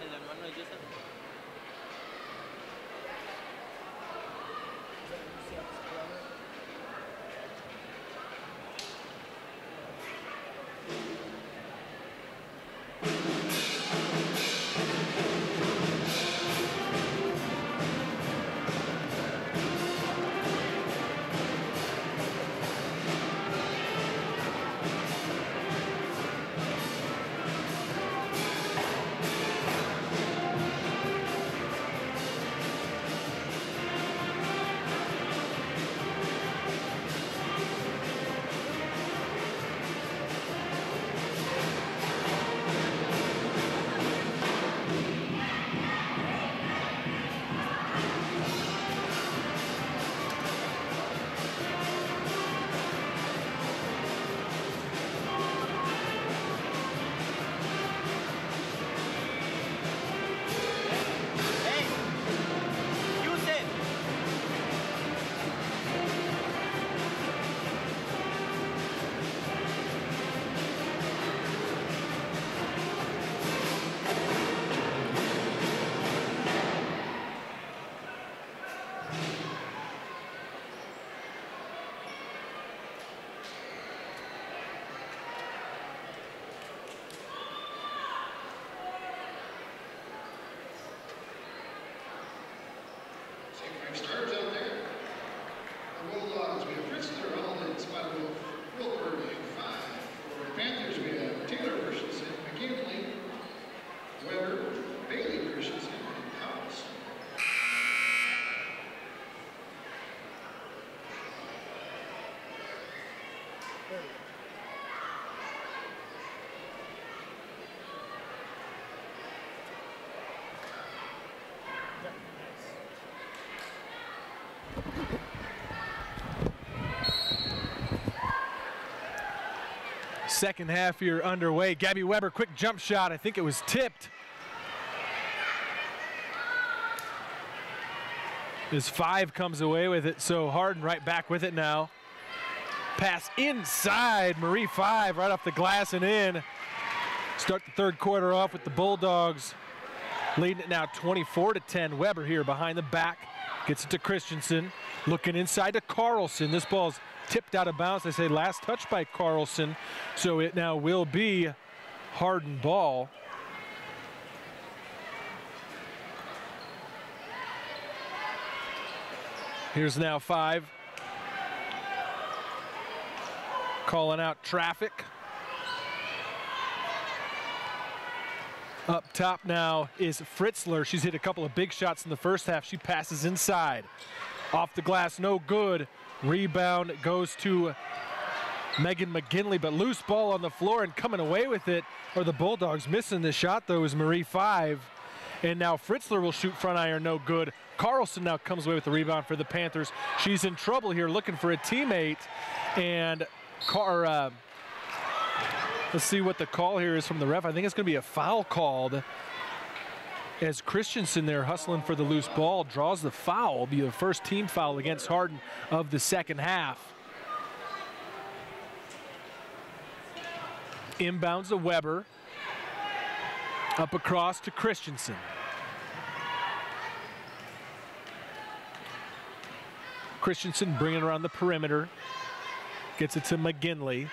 Speaker 7: El hermano de Joseph.
Speaker 3: Stars out there. The Bulldogs, we have Fritzler, Alden, Spotted Wilbur, and 5. For the Panthers, we have Taylor Christensen, McKinley, Weber, Bailey Christensen, and House.
Speaker 4: Second half here underway. Gabby Weber, quick jump shot. I think it was tipped. As 5 comes away with it, so Hardin right back with it now. Pass inside, Marie 5 right off the glass and in. Start the third quarter off with the Bulldogs leading it now 24-10. Weber here behind the back. Gets it to Christensen. Looking inside to Carlson. This ball's tipped out of bounds. They say last touch by Carlson. So it now will be Hardin ball. Here's now 5. Calling out traffic. Up top now is Fritzler. She's hit a couple of big shots in the first half. She passes inside. Off the glass, no good. Rebound goes to Megan McGinley, but loose ball on the floor, and coming away with it are the Bulldogs. Missing the shot, though, is Marie 5. And now Fritzler will shoot front iron, no good. Carlson now comes away with the rebound for the Panthers. She's in trouble here looking for a teammate. And let's see what the call here is from the ref. I think it's going to be a foul called as Christensen there hustling for the loose ball draws the foul. It'll be the first team foul against Hardin of the second half. Inbounds to Weber. Up across to Christensen. Christensen bringing around the perimeter. Gets it to McGinley.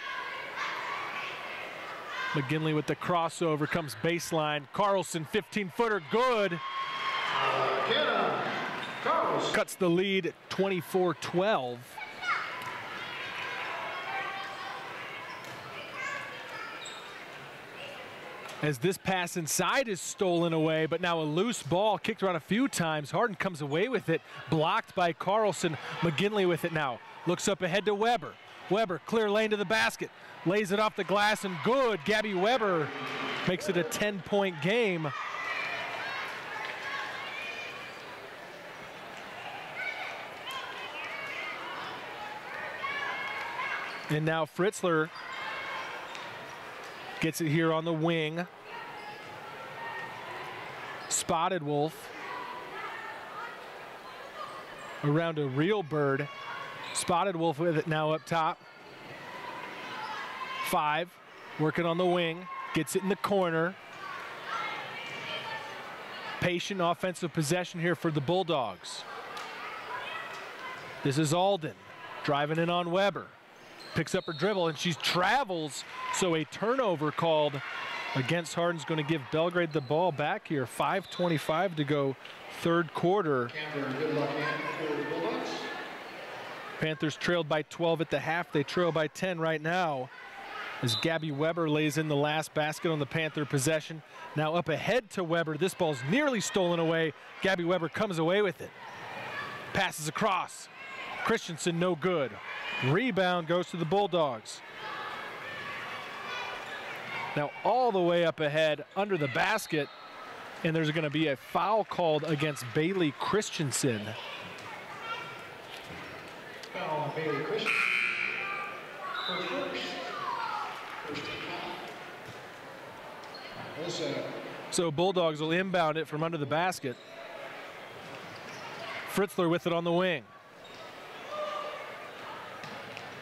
Speaker 4: McGinley with the crossover, comes baseline. Carlson, 15-footer, good. Cuts the lead, 24-12. As this pass inside is stolen away, but now a loose ball kicked around a few times. Hardin comes away with it, blocked by Carlson. McGinley with it now. Looks up ahead to Weber. Weber, clear lane to the basket. Lays it off the glass and good. Gabby Weber makes it a 10-point game. And now Fritzler gets it here on the wing. Spotted Wolf around a real bird. Spotted Wolf with it now up top. 5, working on the wing, gets it in the corner. Patient offensive possession here for the Bulldogs. This is Alden driving in on Weber. Picks up her dribble and she travels, so a turnover called against Hardin's going to give Belgrade the ball back here. 5:25 to go, third quarter. Panthers trailed by 12 at the half. They trail by 10 right now as Gabby Weber lays in the last basket on the Panther possession. Now up ahead to Weber. This ball's nearly stolen away. Gabby Weber comes away with it. Passes across. Christensen, no good. Rebound goes to the Bulldogs. Now all the way up ahead under the basket, and there's going to be a foul called against Bailey Christensen.
Speaker 3: Foul on Bailey Christensen. First foul.
Speaker 4: So Bulldogs will inbound it from under the basket. Fritzler with it on the wing.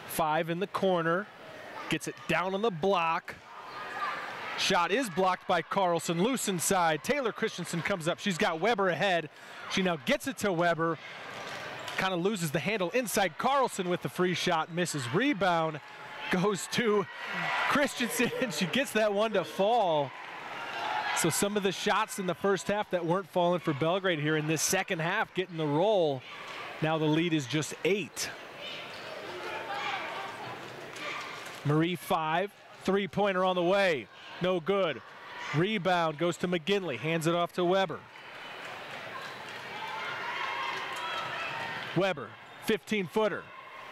Speaker 4: 5 in the corner. Gets it down on the block. Shot is blocked by Carlson. Loose inside. Taylor Christensen comes up. She's got Weber ahead. She now gets it to Weber. Kind of loses the handle inside. Carlson with the free shot. Misses. Rebound goes to Christensen, and she gets that one to fall. So some of the shots in the first half that weren't falling for Belgrade here in this second half getting the roll. Now the lead is just 8. Marie 5, three-pointer on the way. No good. Rebound goes to McGinley. Hands it off to Weber. Weber, 15-footer.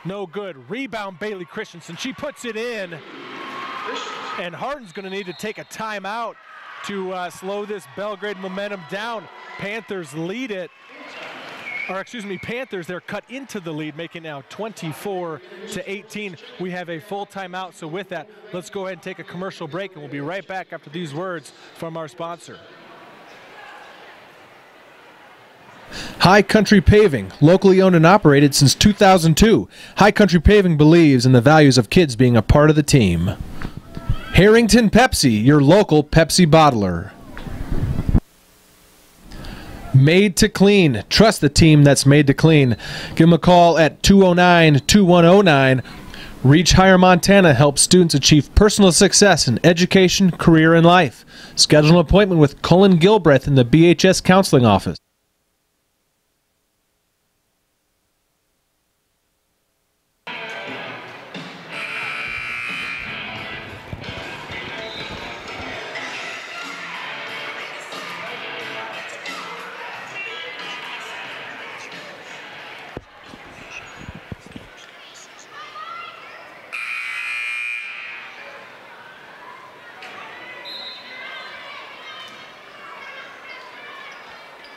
Speaker 4: No good. Rebound Bailey Christensen. She puts it in. And Hardin's going to need to take a timeout to slow this Belgrade momentum down. Panthers lead it or excuse me, Panthers, they're cut into the lead, making now 24-18. We have a full timeout, so with that, let's go ahead and take a commercial break, and we'll be right back after these words from our sponsor.
Speaker 1: High Country Paving, locally owned and operated since 2002. High Country Paving believes in the values of kids being a part of the team. Harrington Pepsi, your local Pepsi bottler. Made to Clean. Trust the team that's made to clean. Give them a call at 209-2109. Reach Higher Montana helps students achieve personal success in education, career, and life. Schedule an appointment with Cullen Gilbreth in the BHS Counseling Office.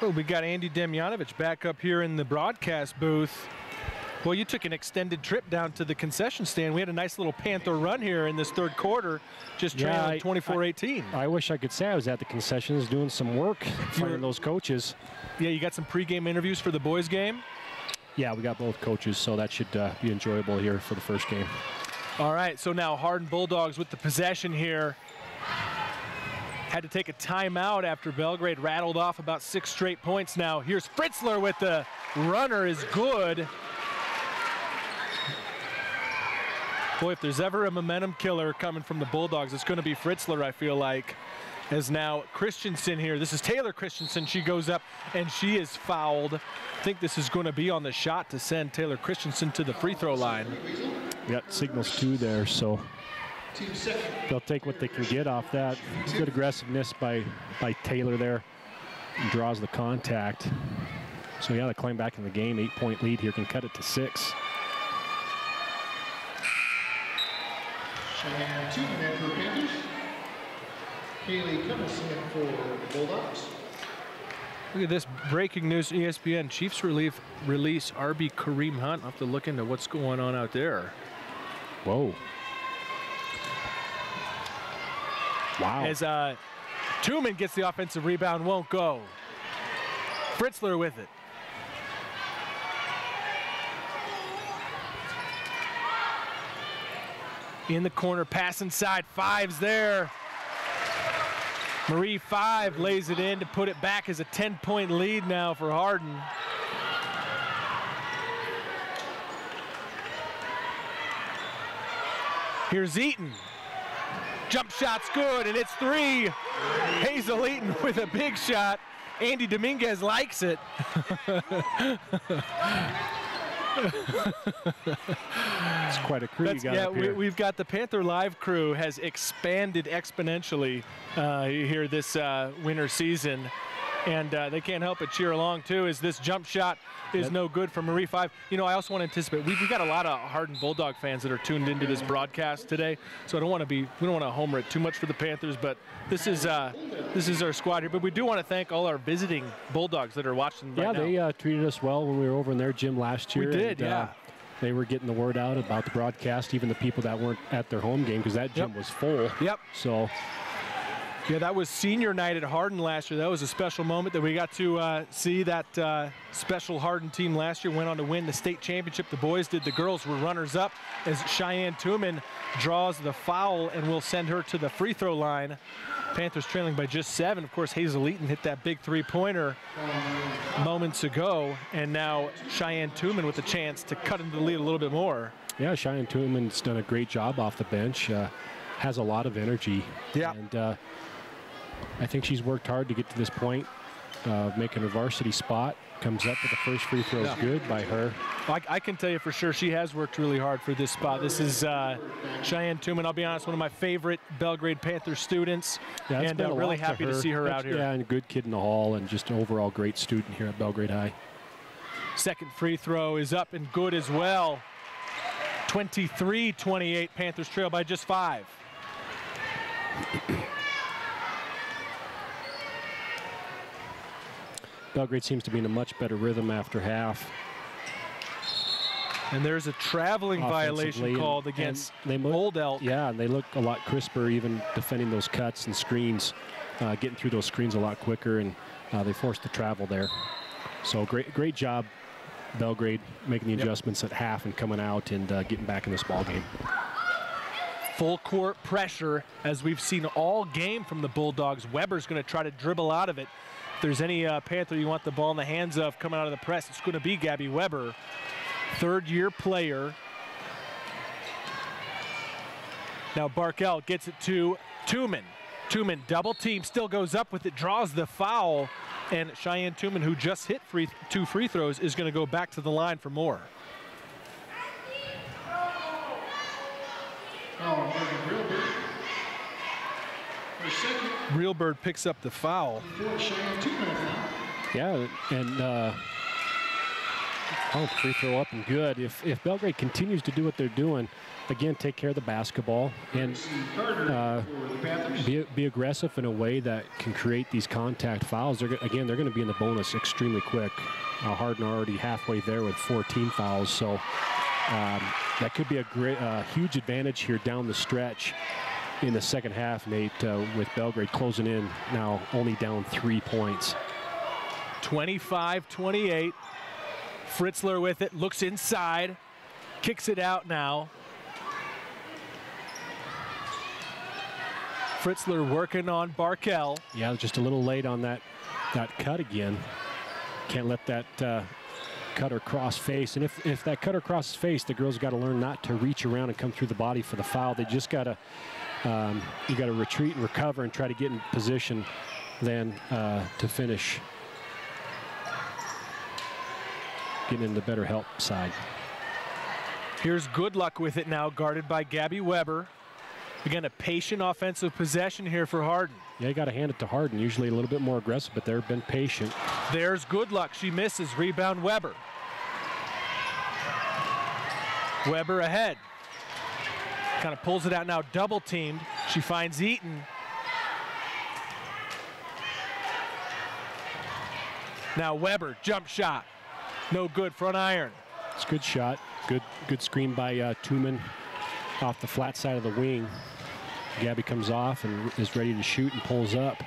Speaker 4: Well, we got Andy Demjanovich back up here in the broadcast booth. Well, you took an extended trip down to the concession stand. We had a nice little Panther run here in this third quarter, just trailing 24-18.
Speaker 2: I wish I could say I was at the concessions doing some work, finding those coaches.
Speaker 4: Yeah, you got some pregame interviews for the boys game?
Speaker 2: Yeah, we got both coaches, so that should be enjoyable here for the first game.
Speaker 4: All right, so now Hardin Bulldogs with the possession here. Had to take a timeout after Belgrade rattled off about 6 straight points now. Here's Fritzler with the runner is good. Boy, if there's ever a momentum killer coming from the Bulldogs, it's going to be Fritzler, I feel like. As now Christensen here, this is Taylor Christensen, she goes up and she is fouled. I think this is going to be on the shot to send Taylor Christensen to the free throw line.
Speaker 2: We got signals 2 there, so they'll take what they can get off that. Good aggressiveness by Taylor there. And draws the contact. So yeah, they climb back in the game. 8-point lead here, can cut it to 6.
Speaker 3: Cheyenne Tuman for the Panthers. Haley Cummison for the Bulldogs.
Speaker 4: Look at this breaking news, ESPN. Chiefs release RB Kareem Hunt. I'll have to look into what's going on out there.
Speaker 2: Whoa. Wow.
Speaker 4: As Tuman gets the offensive rebound, won't go. Fritzler with it. In the corner, pass inside, Five's there. Marie Five lays it in to put it back as a 10-point lead now for Hardin. Here's Eaton. Jump shot's good, and it's 3. Hazel Eaton with a big shot. Andy Dominguez likes it.
Speaker 2: It's quite a crew you got up here.
Speaker 4: We've got the Panther Live crew has expanded exponentially here this winter season. And they can't help but cheer along, too, as this jump shot is no good for Marie Five. You know, I also want to anticipate, we've got a lot of Hardin Bulldog fans that are tuned into this broadcast today, so we don't want to homer it too much for the Panthers, but this is our squad here. But we do want to thank all our visiting Bulldogs that are watching right now.
Speaker 2: Yeah, they treated us well when we were over in their gym last year.
Speaker 4: We did, yeah.
Speaker 2: They were getting the word out about the broadcast, even the people that weren't at their home game, because that gym was full.
Speaker 4: Yep.
Speaker 2: So...
Speaker 4: yeah, that was senior night at Hardin last year. That was a special moment that we got to see. That special Hardin team last year went on to win the state championship. The boys did. The girls were runners-up as Cheyenne Tuman draws the foul and will send her to the free throw line. Panthers trailing by just 7. Of course, Hazel Eaton hit that big 3-pointer moments ago, and now Cheyenne Tuman with a chance to cut into the lead a little bit more.
Speaker 2: Yeah, Cheyenne Tuman's done a great job off the bench. Has a lot of energy.
Speaker 4: Yeah.
Speaker 2: And I think she's worked hard to get to this point, making her varsity spot. Comes up with the first free throw is good by her.
Speaker 4: I can tell you for sure she has worked really hard for this spot. This is Cheyenne Tuman, I'll be honest, one of my favorite Belgrade Panther students.
Speaker 2: Yeah,
Speaker 4: and really happy to see her out here.
Speaker 2: Yeah, and a good kid in the hall and just an overall great student here at Belgrade High.
Speaker 4: Second free throw is up and good as well. 23-28, Panthers trail by just 5.
Speaker 6: Belgrade seems to be in a much better rhythm after half.
Speaker 4: And there's a traveling violation called against Old Elk.
Speaker 6: Yeah, and they look a lot crisper, even defending those cuts and screens, getting through those screens a lot quicker, and they forced the travel there. So great job, Belgrade, making the adjustments at half and coming out and getting back in this ball game.
Speaker 4: Full court pressure, as we've seen all game from the Bulldogs. Weber's going to try to dribble out of it. If there's any Panther you want the ball in the hands of coming out of the press, it's going to be Gabby Weber. Third-year player. Now Barkell gets it to Tuman. Tuman double team, still goes up with it, draws the foul, and Cheyenne Tuman, who just hit 2 free throws, is going to go back to the line for more. Realbird picks up the foul.
Speaker 6: Yeah, and free throw up and good. If Belgrade continues to do what they're doing, again, take care of the basketball and be aggressive in a way that can create these contact fouls. They're going to be in the bonus extremely quick. Hardin already halfway there with 14 fouls, so that could be a huge advantage here down the stretch in the second half, Nate, with Belgrade closing in now only down 3 points.
Speaker 4: 25-28. Fritzler with it, looks inside, kicks it out now. Fritzler working on Barkell.
Speaker 6: Yeah, just a little late on that cut again. Can't let that cutter cross face. And if that cutter crosses face, the girls got to learn not to reach around and come through the body for the foul. They just got to, you got to retreat and recover and try to get in position then to finish. Getting in the better help side.
Speaker 4: Here's Good Luck with it now, guarded by Gabby Weber. Again, a patient offensive possession here for Hardin.
Speaker 6: Yeah, you got to hand it to Hardin. Usually a little bit more aggressive, but they've been patient.
Speaker 4: There's Good Luck. She misses. Rebound Weber. Weber ahead. Kind of pulls it out now, double teamed. She finds Eaton. Now Weber, jump shot. No good, front iron.
Speaker 6: It's a good shot. Good screen by Tuman off the flat side of the wing. Gabby comes off and is ready to shoot and pulls up.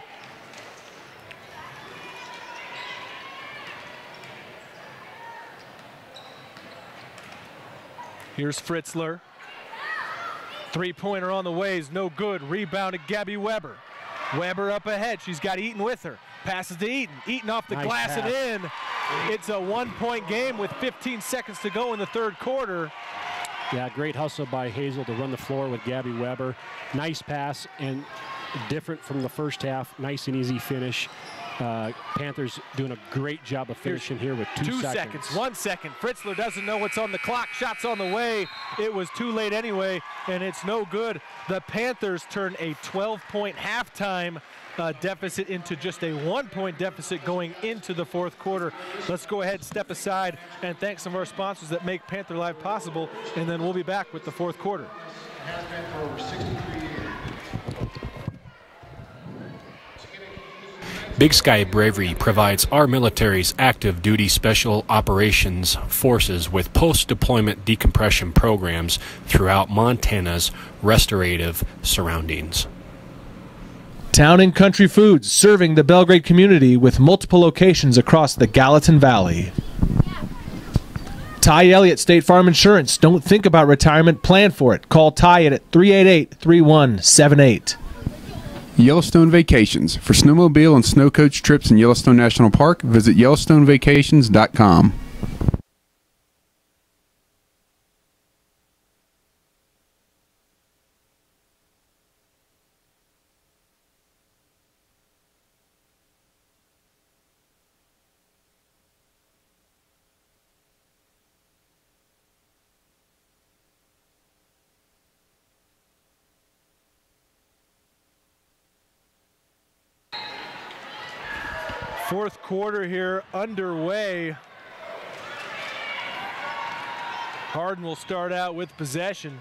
Speaker 4: Here's Fritzler. Three-pointer on the way is no good. Rebounded Gabby Weber. Weber up ahead. She's got Eaton with her. Passes to Eaton. Eaton off the glass and in. It's a 1-point game with 15 seconds to go in the third quarter.
Speaker 6: Yeah, great hustle by Hazel to run the floor with Gabby Weber. Nice pass and different from the first half. Nice and easy finish. Panthers doing a great job of finishing here with 2 seconds.
Speaker 4: 1 second. Fritzler doesn't know what's on the clock. Shot's on the way. It was too late anyway, and it's no good. The Panthers turn a 12-point halftime deficit into just a 1-point deficit going into the fourth quarter. Let's go ahead, step aside, and thank some of our sponsors that make Panther Live possible, and then we'll be back with the fourth quarter.
Speaker 3: Has been for over 63 years.
Speaker 6: Big Sky Bravery provides our military's active duty special operations forces with post-deployment decompression programs throughout Montana's restorative surroundings.
Speaker 1: Town and Country Foods, serving the Belgrade community with multiple locations across the Gallatin Valley. Ty Elliott State Farm Insurance. Don't think about retirement, plan for it. Call Ty at 388-3178.
Speaker 5: Yellowstone Vacations. For snowmobile and snow coach trips in Yellowstone National Park, visit YellowstoneVacations.com.
Speaker 4: Fourth quarter here underway. Hardin will start out with possession.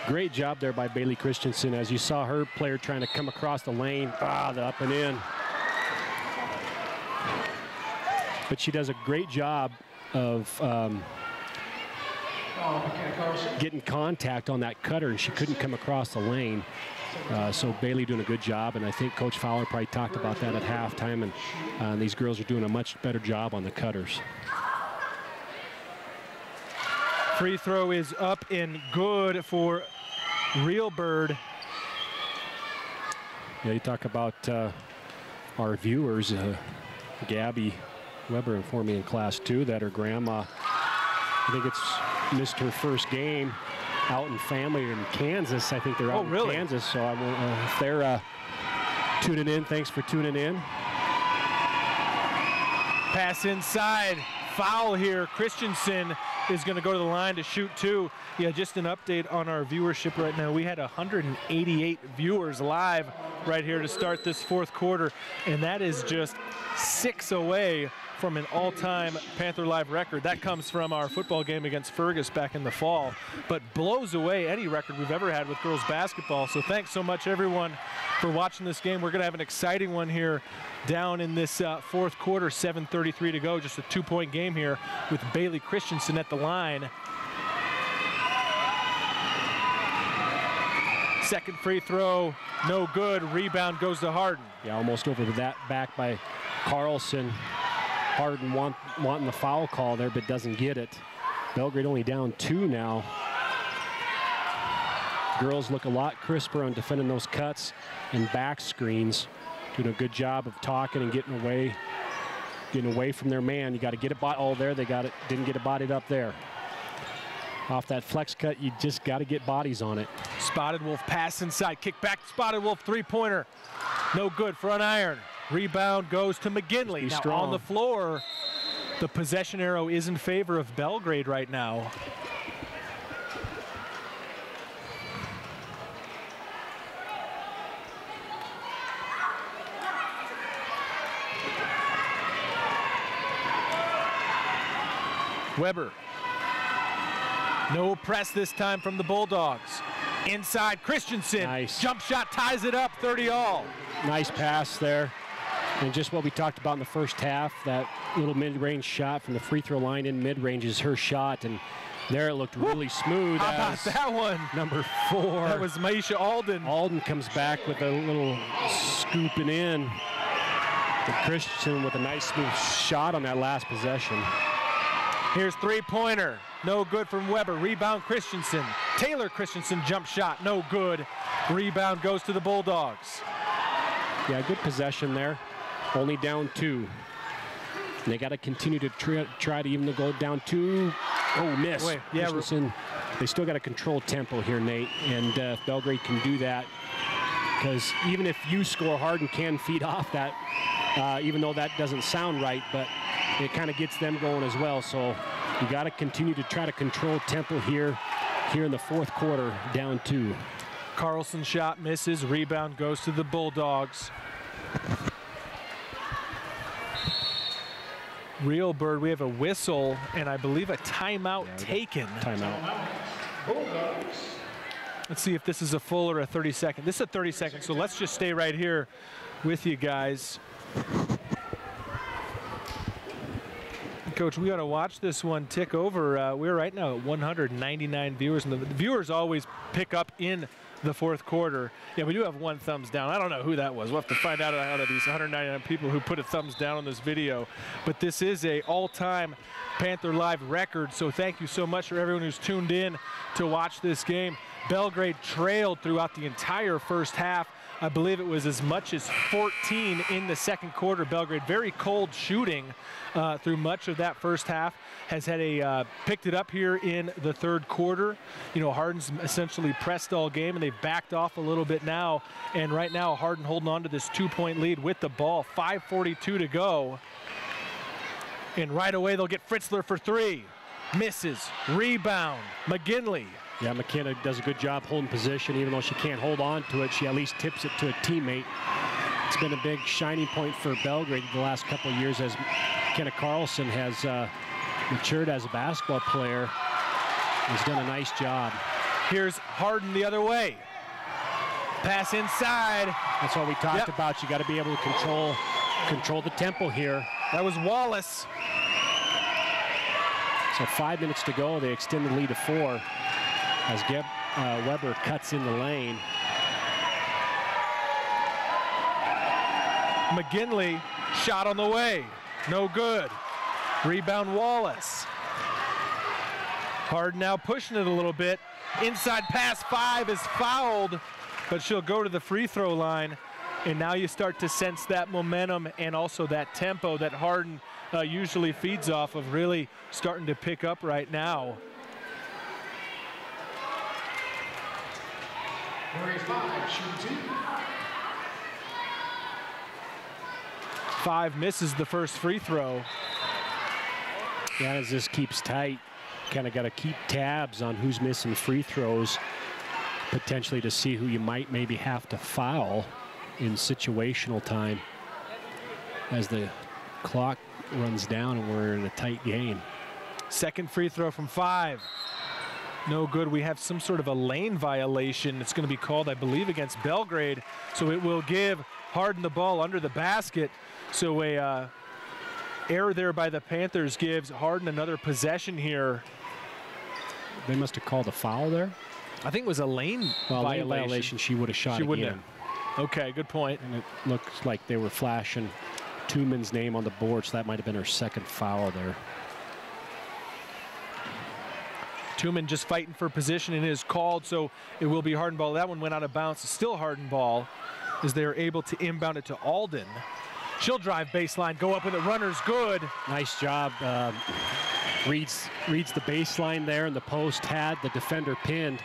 Speaker 6: Great job there by Bailey Christensen as you saw her player trying to come across the lane. The up and in.
Speaker 2: but she does a great job of getting contact on that cutter, and she couldn't come across the lane. So Bailey doing a good job, and I think Coach Fowler probably talked about that at halftime, and these girls are doing a much better job on the cutters.
Speaker 4: Free throw is up and good for Real Bird.
Speaker 2: Yeah, you talk about our viewers, Gabby Weber informed me in class 2 that her grandma, I think it's missed her first game out in family in Kansas. I think they're out in Kansas, so if they're tuning in, thanks for tuning in.
Speaker 4: Pass inside, foul here. Christensen is going to go to the line to shoot 2. Yeah, just an update on our viewership right now. We had 188 viewers live right here to start this fourth quarter, and that is just 6 away from an all-time Panther Live record. That comes from our football game against Fergus back in the fall, but blows away any record we've ever had with girls basketball. So thanks so much, everyone, for watching this game. We're going to have an exciting one here down in this fourth quarter, 7:33 to go. Just a 2-point game here with Bailey Christensen at the line. Second free throw, no good. Rebound goes to Hardin.
Speaker 2: Yeah, almost over that back by Carlson. Hardin wanting the foul call there, but doesn't get it. Belgrade only down 2 now. Girls look a lot crisper on defending those cuts and back screens. Doing a good job of talking and getting away from their man. You got to get it. Oh, there they got it. Didn't get it bodied up there. Off that flex cut, you just got to get bodies on it.
Speaker 4: Spotted Wolf pass inside, kick back. Spotted Wolf three-pointer, no good. Front iron. Rebound goes to McGinley. Now on the floor, the possession arrow is in favor of Belgrade right now. Weber. No press this time from the Bulldogs. Inside, Christensen.
Speaker 2: Nice.
Speaker 4: Jump shot ties it up, 30-all.
Speaker 2: Nice pass there. And just what we talked about in the first half, that little mid-range shot from the free throw line in mid-range is her shot, and there it looked really smooth.
Speaker 4: How about that one?
Speaker 2: Number 4.
Speaker 4: That was Maisha Alden.
Speaker 2: Alden comes back with a little scooping in. But Christensen with a nice smooth shot on that last possession.
Speaker 4: Here's three-pointer. No good from Weber. Rebound Christensen. Taylor Christensen jump shot. No good. Rebound goes to the Bulldogs.
Speaker 2: Yeah, good possession there. Only down 2. And they got to continue to try to even to go down 2. Oh, miss.
Speaker 4: Wait, yeah,
Speaker 2: Christensen, they still got to control tempo here, Nate. And if Belgrade can do that, because even if you score, Hardin can feed off that, even though that doesn't sound right, but it kind of gets them going as well. So you got to continue to try to control tempo here in the fourth quarter, down 2.
Speaker 4: Carlson shot misses. Rebound goes to the Bulldogs. Real Bird, we have a whistle and I believe a timeout taken.
Speaker 2: Timeout.
Speaker 4: Let's see if this is a full or a 30-second. This is a 30-second, so let's just stay right here with you guys. Coach, we got to watch this one tick over. We're right now at 199 viewers, and the viewers always pick up in the fourth quarter. Yeah, we do have one thumbs down. I don't know who that was. We'll have to find out of these 199 people who put a thumbs down on this video. But this is a all-time Panther Live record, so thank you so much for everyone who's tuned in to watch this game. Belgrade trailed throughout the entire first half. I believe it was as much as 14 in the second quarter. Belgrade very cold shooting through much of that first half. Has had picked it up here in the third quarter. You know, Hardin's essentially pressed all game, and they've backed off a little bit now. And right now, Hardin holding on to this 2-point lead with the ball. 5:42 to go. And right away, they'll get Fritzler for 3. Misses. Rebound. McGinley.
Speaker 2: Yeah, McKenna does a good job holding position. Even though she can't hold on to it, she at least tips it to a teammate. It's been a big shining point for Belgrade the last couple of years as McKenna Carlson has matured as a basketball player. He's done a nice job.
Speaker 4: Here's Hardin the other way. Pass inside.
Speaker 2: That's what we talked about. You got to be able to control the tempo here.
Speaker 4: That was Wallace.
Speaker 2: So 5 minutes to go. They extend the lead to 4 as Weber cuts in the lane.
Speaker 4: McGinley, shot on the way. No good. Rebound Wallace. Hardin now pushing it a little bit. Inside pass, 5 is fouled, but she'll go to the free throw line. And now you start to sense that momentum and also that tempo that Hardin usually feeds off of, really starting to pick up right now.
Speaker 3: Murray 5, shoot 2.
Speaker 4: 5 misses the first free throw.
Speaker 2: Yeah, as this keeps tight, kind of got to keep tabs on who's missing free throws, potentially to see who you might maybe have to foul in situational time as the clock runs down and we're in a tight game.
Speaker 4: Second free throw from 5. No good. We have some sort of a lane violation. It's going to be called, I believe, against Belgrade. So it will give Hardin the ball under the basket. So a error there by the Panthers gives Hardin another possession here.
Speaker 2: They must have called a foul there.
Speaker 4: I think it was a lane violation.
Speaker 2: She would have shot again.
Speaker 4: Wouldn't have. Okay, good point.
Speaker 2: And it looks like they were flashing Tuman's name on the board, so that might have been her second foul there.
Speaker 4: Tuman just fighting for position and is called, so it will be Hardin ball. That one went out of bounds. It's still Hardin ball as they are able to inbound it to Alden. She'll drive baseline, go up with it, runner's good.
Speaker 2: Nice job. Reads the baseline there, and the post had the defender pinned,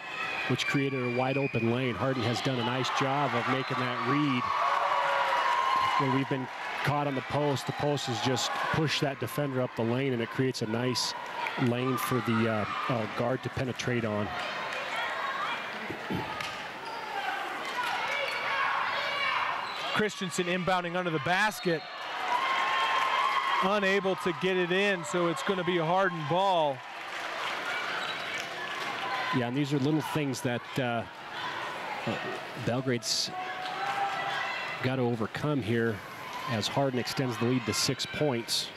Speaker 2: which created a wide open lane. Hardin has done a nice job of making that read. When we've been caught on the post has just pushed that defender up the lane, and it creates a nice lane for the guard to penetrate on.
Speaker 4: Christensen inbounding under the basket. Unable to get it in, so it's going to be a Hardin ball.
Speaker 2: Yeah, and these are little things that Belgrade's got to overcome here as Hardin extends the lead to 6 points.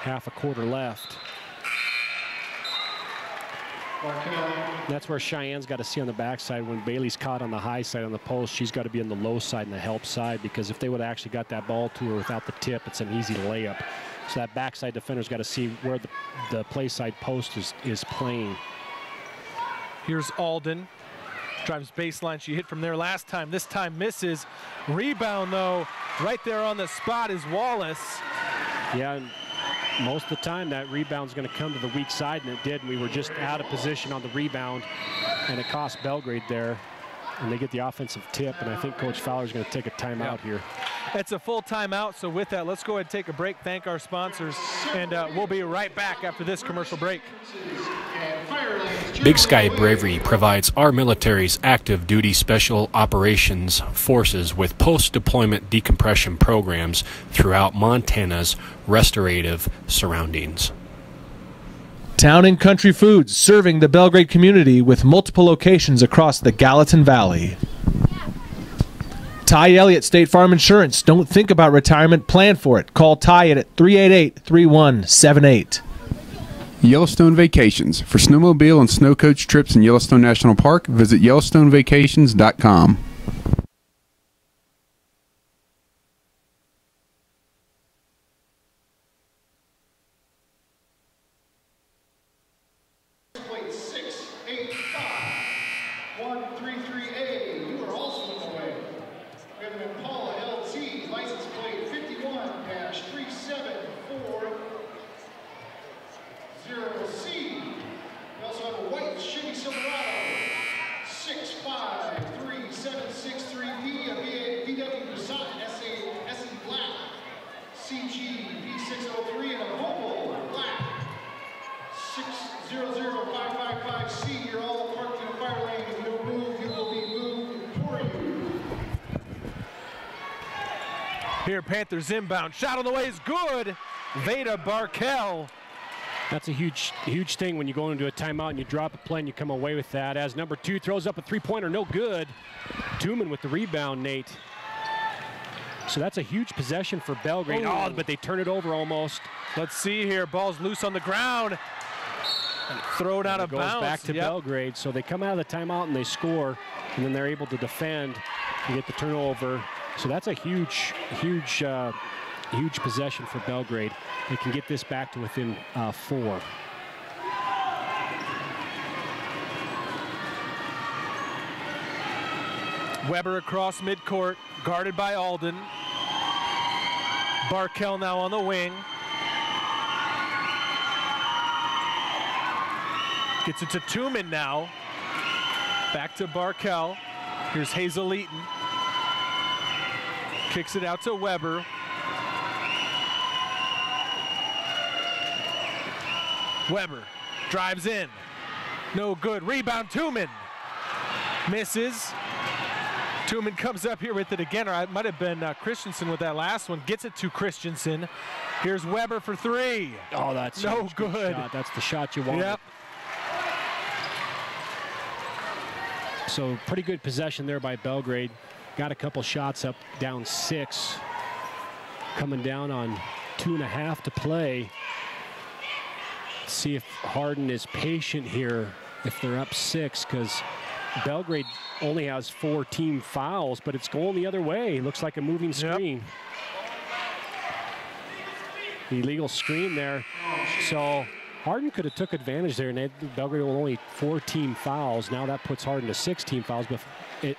Speaker 2: Half a quarter left. That's where Cheyenne's got to see on the backside. When Bailey's caught on the high side on the post, she's got to be on the low side and the help side, because if they would have actually got that ball to her without the tip, it's an easy layup. So that backside defender's got to see where the play side post is playing.
Speaker 4: Here's Alden. Drives baseline. She hit from there last time. This time misses. Rebound, though, right there on the spot is Wallace.
Speaker 2: Yeah, and most of the time that rebound's going to come to the weak side, and it did. And we were just out of position on the rebound, and it cost Belgrade there. And they get the offensive tip, and I think Coach Fowler's going to take a timeout here.
Speaker 4: It's a full timeout, so with that, let's go ahead and take a break, thank our sponsors, and we'll be right back after this commercial break.
Speaker 6: Big Sky Bravery provides our military's active duty special operations forces with post-deployment decompression programs throughout Montana's restorative surroundings.
Speaker 1: Town and Country Foods, serving the Belgrade community with multiple locations across the Gallatin Valley. Ty Elliott, State Farm Insurance. Don't think about retirement, plan for it. Call Ty at 388-3178.
Speaker 5: Yellowstone Vacations. For snowmobile and snow coach trips in Yellowstone National Park, visit YellowstoneVacations.com.
Speaker 3: Plate 685-133A. You are also in the way. We have an Impala LT, license plate 51-374-0C. We also have a white Chevy Silverado 6537663B, a VW Passat SE Black, CG V603, and a Volvo Black 600555C. You're all parked in a fire lane. If you don't move, you will be moved for you.
Speaker 4: Here, Panthers inbound. Shot on the way is good. Veda Barkel.
Speaker 2: That's a huge thing when you go into a timeout and you drop a play and you come away with that. As number 2 throws up a three-pointer, no good. Tuman with the rebound, Nate. So that's a huge possession for Belgrade. Oh, but they turn it over almost.
Speaker 4: Let's see here. Ball's loose on the ground. Thrown out of bounds.
Speaker 2: Goes back to Belgrade. So they come out of the timeout and they score, and then they're able to defend and get the turnover. So that's a huge possession for Belgrade. They can get this back to within 4.
Speaker 4: Weber across midcourt, guarded by Alden. Barkel now on the wing. Gets it to Tuman now. Back to Barkel. Here's Hazel Eaton. Kicks it out to Weber. Weber drives in. No good. Rebound, Tuman. Misses. Tuman comes up here with it again, or it might have been Christensen with that last one. Gets it to Christensen. Here's Weber for 3.
Speaker 2: Oh, that's
Speaker 4: no good.
Speaker 2: Shot. That's the shot you want.
Speaker 4: Yep.
Speaker 2: So pretty good possession there by Belgrade. Got a couple shots up, down 6. Coming down on 2.5 to play. See if Hardin is patient here if they're up 6, because Belgrade only has 4 team fouls, but it's going the other way. Looks like a moving screen. The illegal screen there. So Hardin could have took advantage there, and Belgrade with only 4 team fouls. Now that puts Hardin to 6 team fouls, but it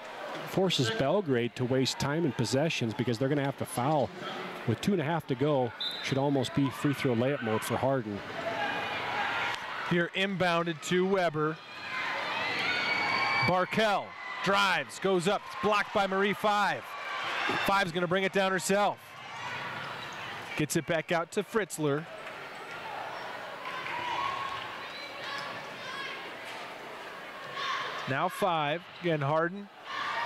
Speaker 2: forces Belgrade to waste time and possessions because they're going to have to foul. With 2.5 to go, should almost be free throw layup mode for Hardin.
Speaker 4: Here inbounded to Weber. Barkel drives, goes up, it's blocked by Marie 5. 5's gonna bring it down herself. Gets it back out to Fritzler. Now 5, again Hardin.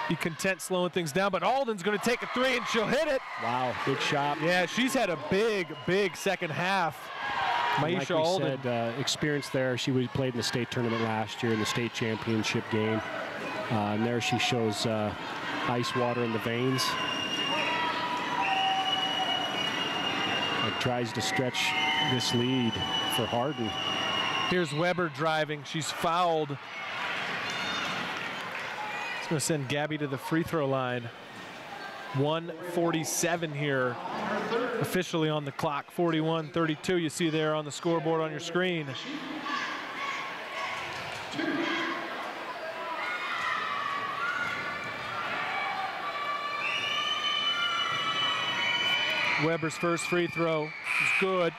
Speaker 4: Be content slowing things down, but Alden's gonna take a 3 and she'll hit it.
Speaker 2: Wow, big shot.
Speaker 4: Yeah, she's had a big second half.
Speaker 2: Maisha Alden. Said, experience there. She played in the state tournament last year in the state championship game. And there she shows ice water in the veins. It tries to stretch this lead for Hardin.
Speaker 4: Here's Weber driving. She's fouled. It's going to send Gabby to the free throw line. 1:47 here officially on the clock. 41-32 you see there on the scoreboard on your screen. Weber's first free throw is good.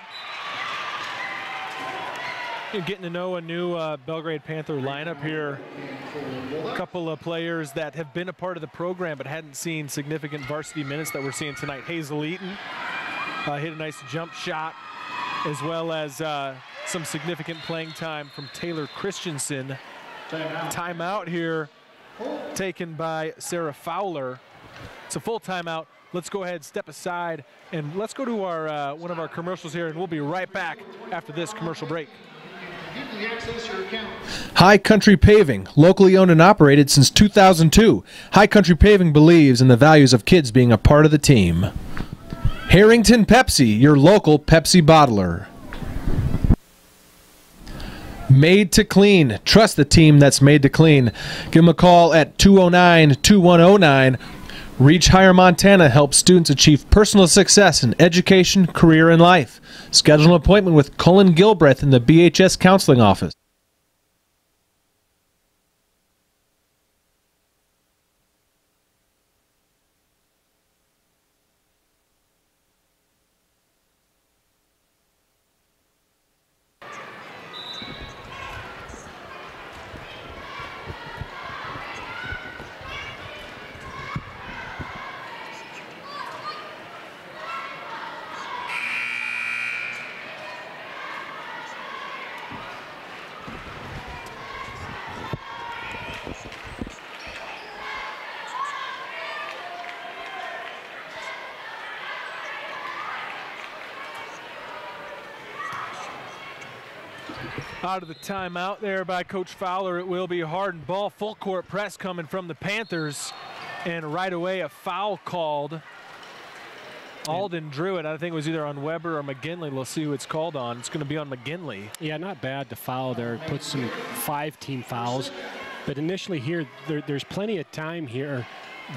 Speaker 4: You're getting to know a new Belgrade Panther lineup here. A couple of players that have been a part of the program but hadn't seen significant varsity minutes that we're seeing tonight. Hazel Eaton hit a nice jump shot, as well as some significant playing time from Taylor Christensen. Timeout here taken by Sarah Fowler. It's a full timeout. Let's go ahead, step aside, and let's go to our one of our commercials here, and we'll be right back after this commercial break.
Speaker 1: High Country Paving, locally owned and operated since 2002. High Country Paving believes in the values of kids being a part of the team. Harrington Pepsi, your local Pepsi bottler. Made to Clean. Trust the team that's made to clean. Give them a call at 209-2109. Reach Higher Montana helps students achieve personal success in education, career, and life. Schedule an appointment with Cullen Gilbreth in the BHS Counseling Office.
Speaker 4: Out of the timeout there by Coach Fowler, it will be Hardin ball. Full court press coming from the Panthers, and right away a foul called Alden drew it. I think it was either on Weber or McGinley. We'll see who it's called on. It's going to be on McGinley.
Speaker 6: Yeah, not bad to foul there. Put some 5-team fouls. But initially here, there's plenty of time here.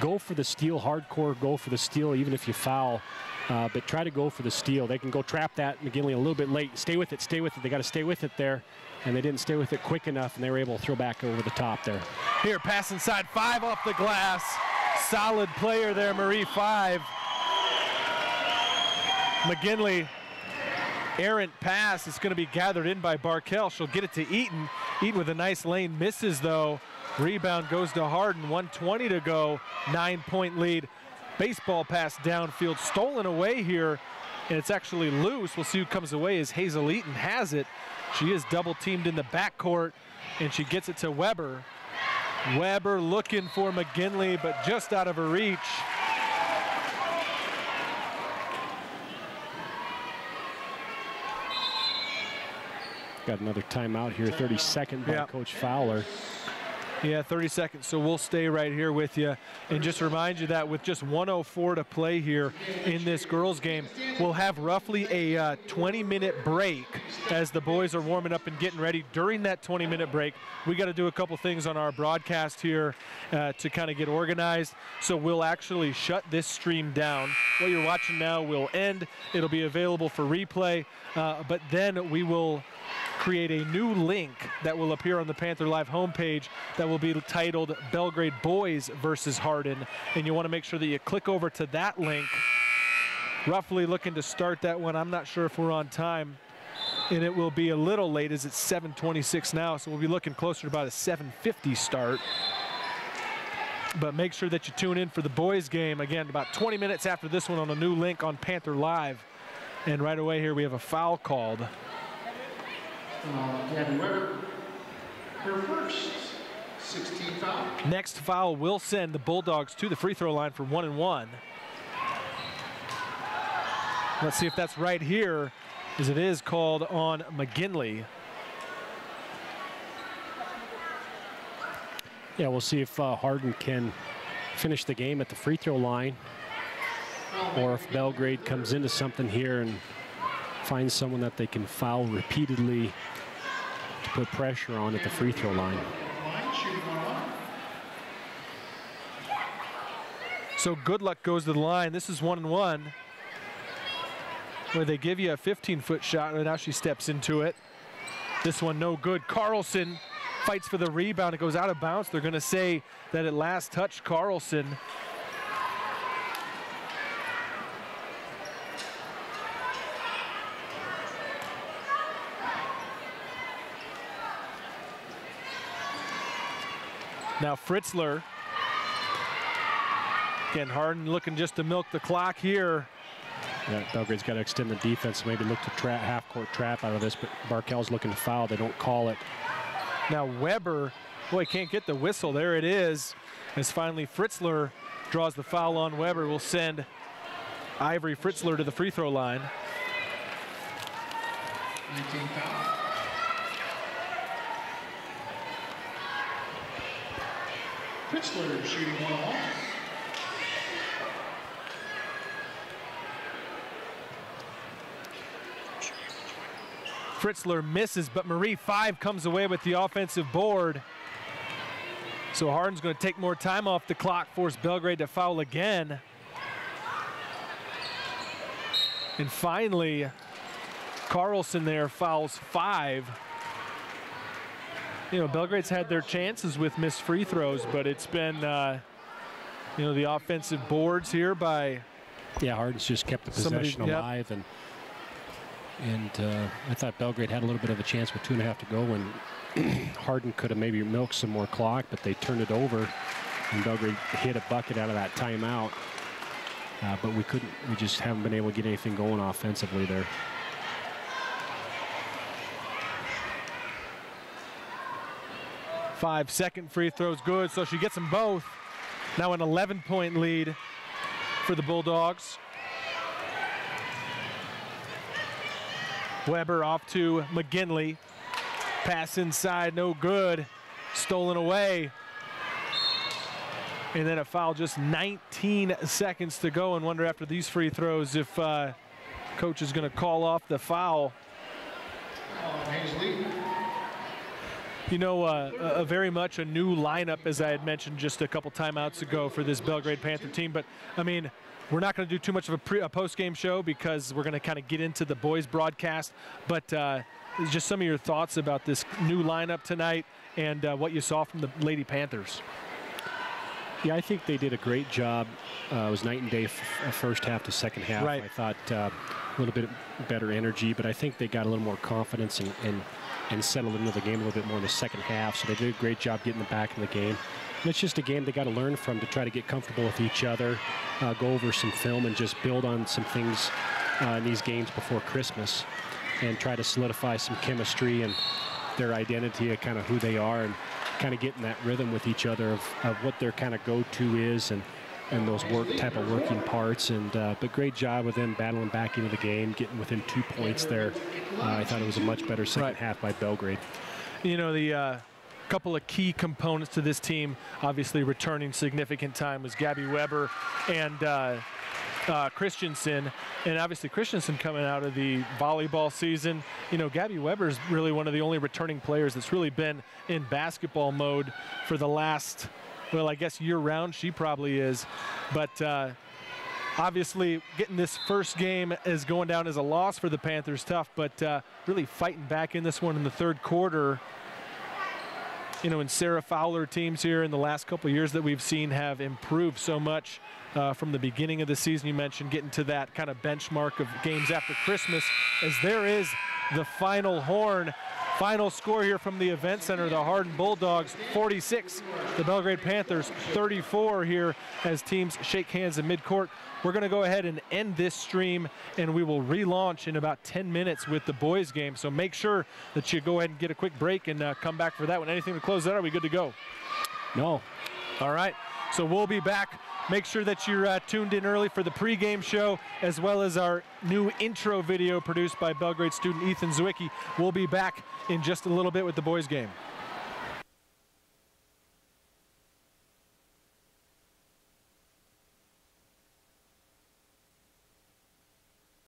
Speaker 6: Go for the steal, hardcore, go for the steal, even if you foul. But try to go for the steal. They can go trap that McGinley a little bit late. Stay with it, stay with it. They got to stay with it there. And they didn't stay with it quick enough, and they were able to throw back over the top there.
Speaker 4: Here, pass inside, 5 off the glass. Solid player there, Marie, 5. McGinley, errant pass. It's going to be gathered in by Barkel. She'll get it to Eaton. Eaton with a nice lane, misses though. Rebound goes to Hardin, 1:20 to go, 9-point lead. Baseball pass downfield, stolen away here, and it's actually loose. We'll see who comes away as Hazel Eaton has it. She is double teamed in the backcourt, and she gets it to Weber. Weber looking for McGinley, but just out of her reach.
Speaker 6: Got another timeout here, 32nd by Coach Fowler.
Speaker 4: Yeah, 30 seconds, so we'll stay right here with you. And just remind you that with just 1:04 to play here in this girls' game, we'll have roughly a 20-minute break as the boys are warming up and getting ready. During that 20-minute break, we got to do a couple things on our broadcast here to kind of get organized. So we'll actually shut this stream down. What you're watching now will end. It'll be available for replay, but then we will create a new link that will appear on the Panther Live homepage that will be titled Belgrade Boys versus Hardin, and you want to make sure that you click over to that link. Roughly looking to start that one. I'm not sure if we're on time, and it will be a little late as it's 7:26 now, so we'll be looking closer to about a 7:50 start. But make sure that you tune in for the boys game, again, about 20 minutes after this one on a new link on Panther Live. And right away here we have a foul called.
Speaker 3: Gabby Weber, her first 16th foul.
Speaker 4: Next foul will send the Bulldogs to the free throw line for 1-1. Let's see if that's right here, as it is called on McGinley.
Speaker 6: Yeah, we'll see if Hardin can finish the game at the free throw line, or if Belgrade comes into something here and finds someone that they can foul repeatedly to put pressure on at the free throw line.
Speaker 4: So good luck goes to the line. This is 1-1, where they give you a 15-foot shot, and now she steps into it. This one no good. Carlson fights for the rebound. It goes out of bounds. They're going to say that it last touched Carlson. Now Fritzler. Again, Hardin looking just to milk the clock here.
Speaker 6: Yeah, Belgrade's got to extend the defense, maybe look to half-court trap out of this, but Barkel's looking to foul. They don't call it.
Speaker 4: Now Weber, boy, can't get the whistle. There it is. As finally Fritzler draws the foul on Weber. Will send Ivory Fritzler to the free throw line.
Speaker 3: 19 foul. Fritzler shooting 1-1.
Speaker 4: Fritzler misses, but Marie 5 comes away with the offensive board. So Hardin's going to take more time off the clock, force Belgrade to foul again. And finally, Carlson there fouls 5. You know, Belgrade's had their chances with missed free throws, but it's been, you know, the offensive boards here by...
Speaker 6: Yeah, Hardin's just kept the possession alive, and I thought Belgrade had a little bit of a chance with 2.5 to go, and Hardin could have maybe milked some more clock, but they turned it over, and Belgrade hit a bucket out of that timeout. But we just haven't been able to get anything going offensively there.
Speaker 4: Five-second free throws good, so she gets them both. Now an 11-point lead for the Bulldogs. Weber off to McGinley. Pass inside, no good. Stolen away. And then a foul, just 19 seconds to go, and wonder after these free throws if coach is going to call off the foul. You know, a very much a new lineup, as I had mentioned just a couple timeouts ago for this Belgrade Panther team. But, I mean, we're not going to do too much of a post-game show because we're going to kind of get into the boys broadcast. But just some of your thoughts about this new lineup tonight and what you saw from the Lady Panthers.
Speaker 6: Yeah, I think they did a great job. It was night and day first half to second half.
Speaker 4: Right.
Speaker 6: I thought a little bit better energy, but I think they got a little more confidence and settled into the game a little bit more in the second half. So they did a great job getting them back in the game. And it's just a game they got to learn from to try to get comfortable with each other, go over some film, and just build on some things in these games before Christmas, and try to solidify some chemistry and their identity of kind of who they are, and kind of getting that rhythm with each other of what their kind of go-to is, and those type of working parts. And but great job with them battling back into the game, getting within 2 points there. I thought it was a much better second half by Belgrade.
Speaker 4: You know, the couple of key components to this team, obviously returning significant time, was Gabby Weber and Christensen. And obviously Christensen coming out of the volleyball season. You know, Gabby Weber is really one of the only returning players that's really been in basketball mode for the last, well, I guess year-round she probably is. But obviously getting this first game is going down as a loss for the Panthers, tough, but really fighting back in this one in the third quarter. You know, and Sarah Fowler teams here in the last couple of years that we've seen have improved so much from the beginning of the season. You mentioned getting to that kind of benchmark of games after Christmas, as there is the final horn. Final score here from the event center, the Hardin Bulldogs 46, the Belgrade Panthers 34 here as teams shake hands in midcourt. We're going to go ahead and end this stream, and we will relaunch in about 10 minutes with the boys game. So make sure that you go ahead and get a quick break and come back for that one. Anything to close that? Are we good to go?
Speaker 6: No.
Speaker 4: All right. So we'll be back. Make sure that you're tuned in early for the pregame show, as well as our new intro video produced by Belgrade student Ethan Zwicky. We'll be back in just a little bit with the boys game.